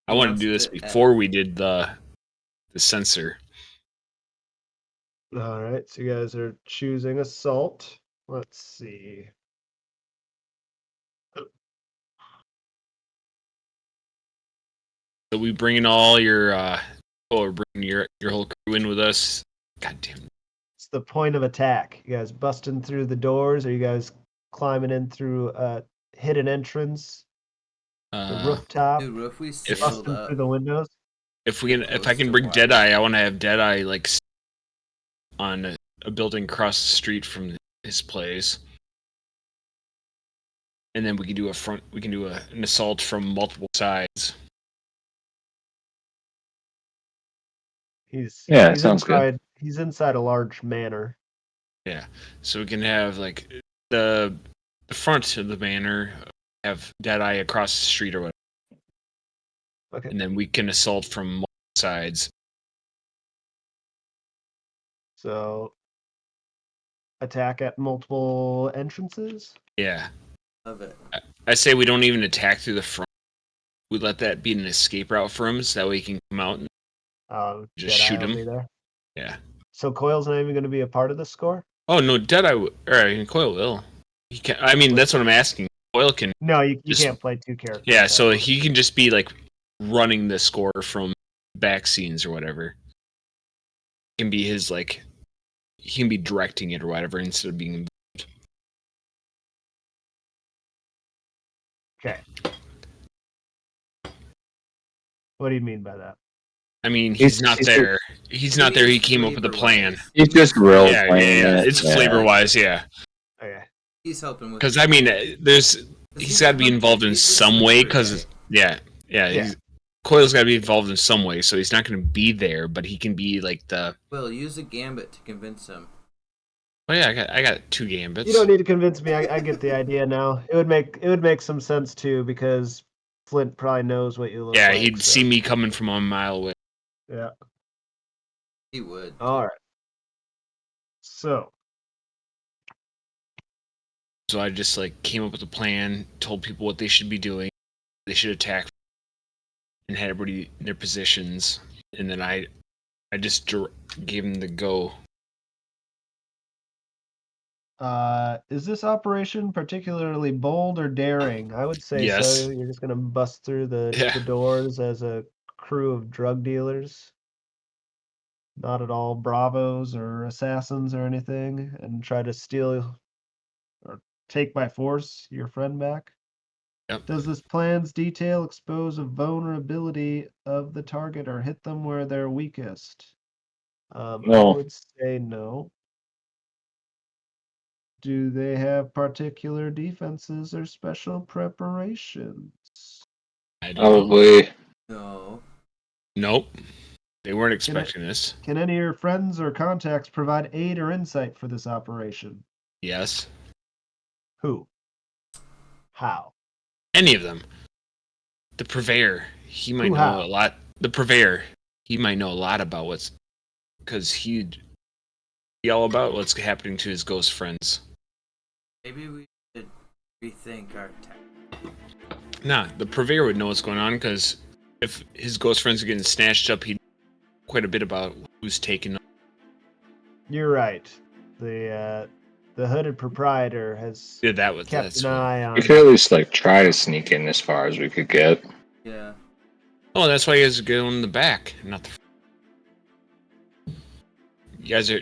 I He want to wants do this to- before we did the sensor. All right. So you guys are choosing assault. Let's see. So we bringing all your or bringing your whole crew in with us. God damn it. It's the point of attack. You guys busting through the doors? Are you guys climbing in through a hidden entrance? The rooftop? Dude, what if we If- sailed Busting up? through the windows? If we can, if I Close can to bring water. Deadeye, I want to have Deadeye like on a building across the street from his place, and then we can do a front. We can do an assault from multiple sides. He's sounds good. inside. He's inside a large manor. Yeah, so we can have like the front of the manor have Deadeye across the street or whatever, Okay. and then we can assault from multiple sides. So attack at multiple entrances. Yeah, Love it. I say we don't even attack through the front. We let that be an escape route for him, so that way he can come out and just Jedi shoot will him. be there. Yeah. So Coil's not even going to be a part of the score. Oh no, Deadeye. Or Coil will. He can. I mean, that's what I'm asking. Coil can. No, you Just- can't play two characters. Yeah, at so once. he can just be like running the score from back scenes or whatever. Can be his like. He can be directing it or whatever instead of being. Okay. What do you mean by that? I mean, he's not he's there. He's not there. He came up with a plan. Flavor-wise. He's just role Yeah, playing yeah. it. It's flavor wise, yeah. Okay. He's helping with. Because I mean, there's he's got to be involved in some way. Because yeah. Yeah. Coil's got to be involved in some way. So he's not going to be there, but he can be like the. Will use a gambit to convince him. Oh yeah, I got 2 gambits. You don't need to convince me. I get the idea now. It would make some sense too because Flint probably knows what you look Yeah, like. he'd so- see me coming from a mile away. Yeah. He would. All right. So So I just like came up with a plan, told people what they should be doing. They should attack, and had everybody in their positions. And then I just gave them the go. is this operation particularly bold or daring? I would say Yes. so. You're just gonna bust through the Yeah. doors as a crew of drug dealers. Not at all bravos or assassins or anything, and try to steal or take by force your friend back. Yep. Does this plan's detail expose a vulnerability of the target or hit them where they're weakest? I No. would say no. Do they have particular defenses or special preparations? I don't know. Probably. No. Nope. They weren't expecting this. Can any of your friends or contacts provide aid or insight for this operation? Yes. Who? How? Any of them. The purveyor. He might Who, know how? a lot. The purveyor. He might know a lot about what's. Because he'd be all about what's happening to his ghost friends. Maybe we should rethink our tactics. Nah, the purveyor would know what's going on because if his ghost friends are getting snatched up, he'd know quite a bit about who's taking them. You're right. The hooded proprietor has Yeah, that was kept that's an what- eye on. We could at least like try to sneak in as far as we could get. Yeah. Oh, that's why you guys are going in the back, not the. You guys are.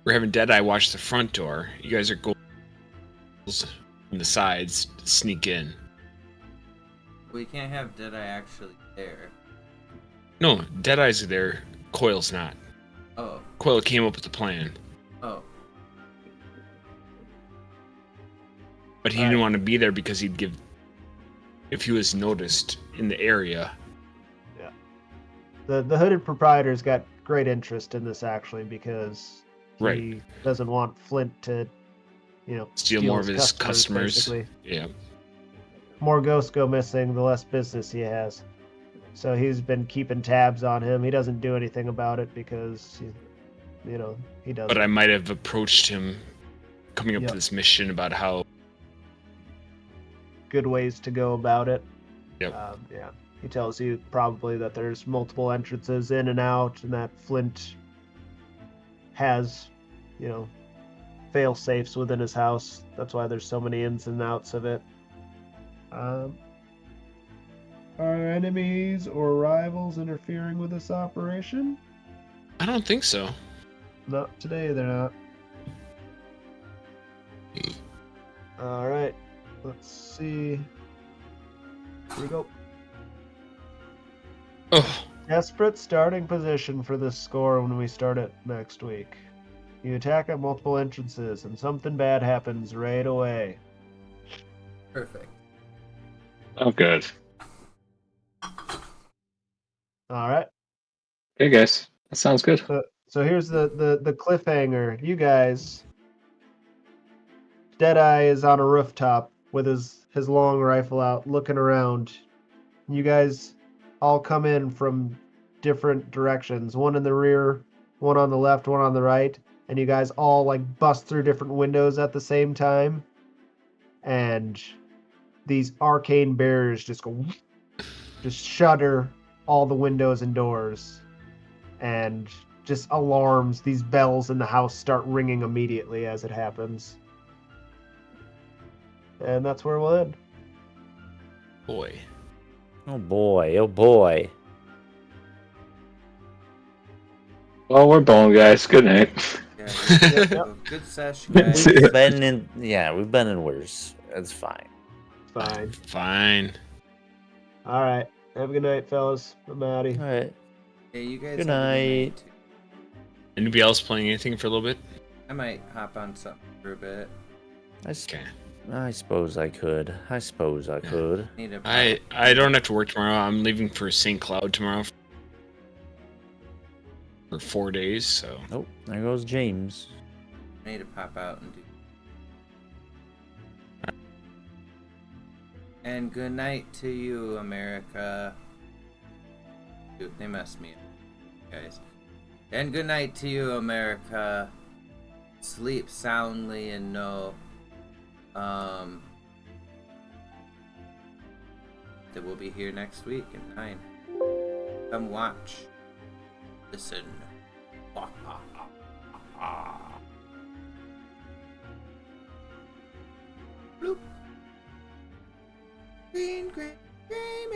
We're having Deadeye watch the front door. You guys are going from the sides to sneak in. We can't have Deadeye actually there. No, Deadeye's there. Coil's not. Oh. Coil came up with the plan, Oh. but he didn't want to be there because he'd give. If he was noticed in the area. The hooded proprietor's got great interest in this actually because he Right. doesn't want Flint to, Steal more of his customers. basically. Yeah. More ghosts go missing, the less business he has. So he's been keeping tabs on him. He doesn't do anything about it because, he doesn't. But I might have approached him coming up Yep. to this mission about how. Good ways to go about it. Yep. Yeah. He tells you probably that there's multiple entrances in and out, and that Flint has, fail safes within his house. That's why there's so many ins and outs of it. Are enemies or rivals interfering with this operation? I don't think so. Not today, they're not. Alright, let's see. Here we go. Oh, Desperate starting position for this score when we start it next week. You attack at multiple entrances, and something bad happens right away. Perfect. Oh, good. Alright, Okay, guys. That sounds good. so here's the cliffhanger. You guys, Deadeye is on a rooftop with his long rifle out, looking around. You guys all come in from different directions. One in the rear, one on the left, one on the right, and you guys all like bust through different windows at the same time. And these arcane barriers just shutter all the windows and doors. And just alarms, these bells in the house start ringing immediately as it happens. And that's where we'll end. boy. Oh boy, oh boy. Well, we're bone, guys. Good night. Yeah, good sesh, guys. We've been in worse. It's fine. Fine. Fine. All right. Have a good night, fellas. I'm outie. All right. Yeah, you guys Good have a night. too. Anybody else playing anything for a little bit? I might hop on something for a bit. Okay. I suppose I could. I suppose I could. Need a I don't have to work tomorrow. I'm leaving for St. Cloud tomorrow for 4 days. So Oh, there goes James. need to pop out and do. And good night to you, America. Dude, they messed me up, guys. And good night to you, America. Sleep soundly and know that we'll be here next week at 9. Come watch. Listen. Bloop. Green, green, green,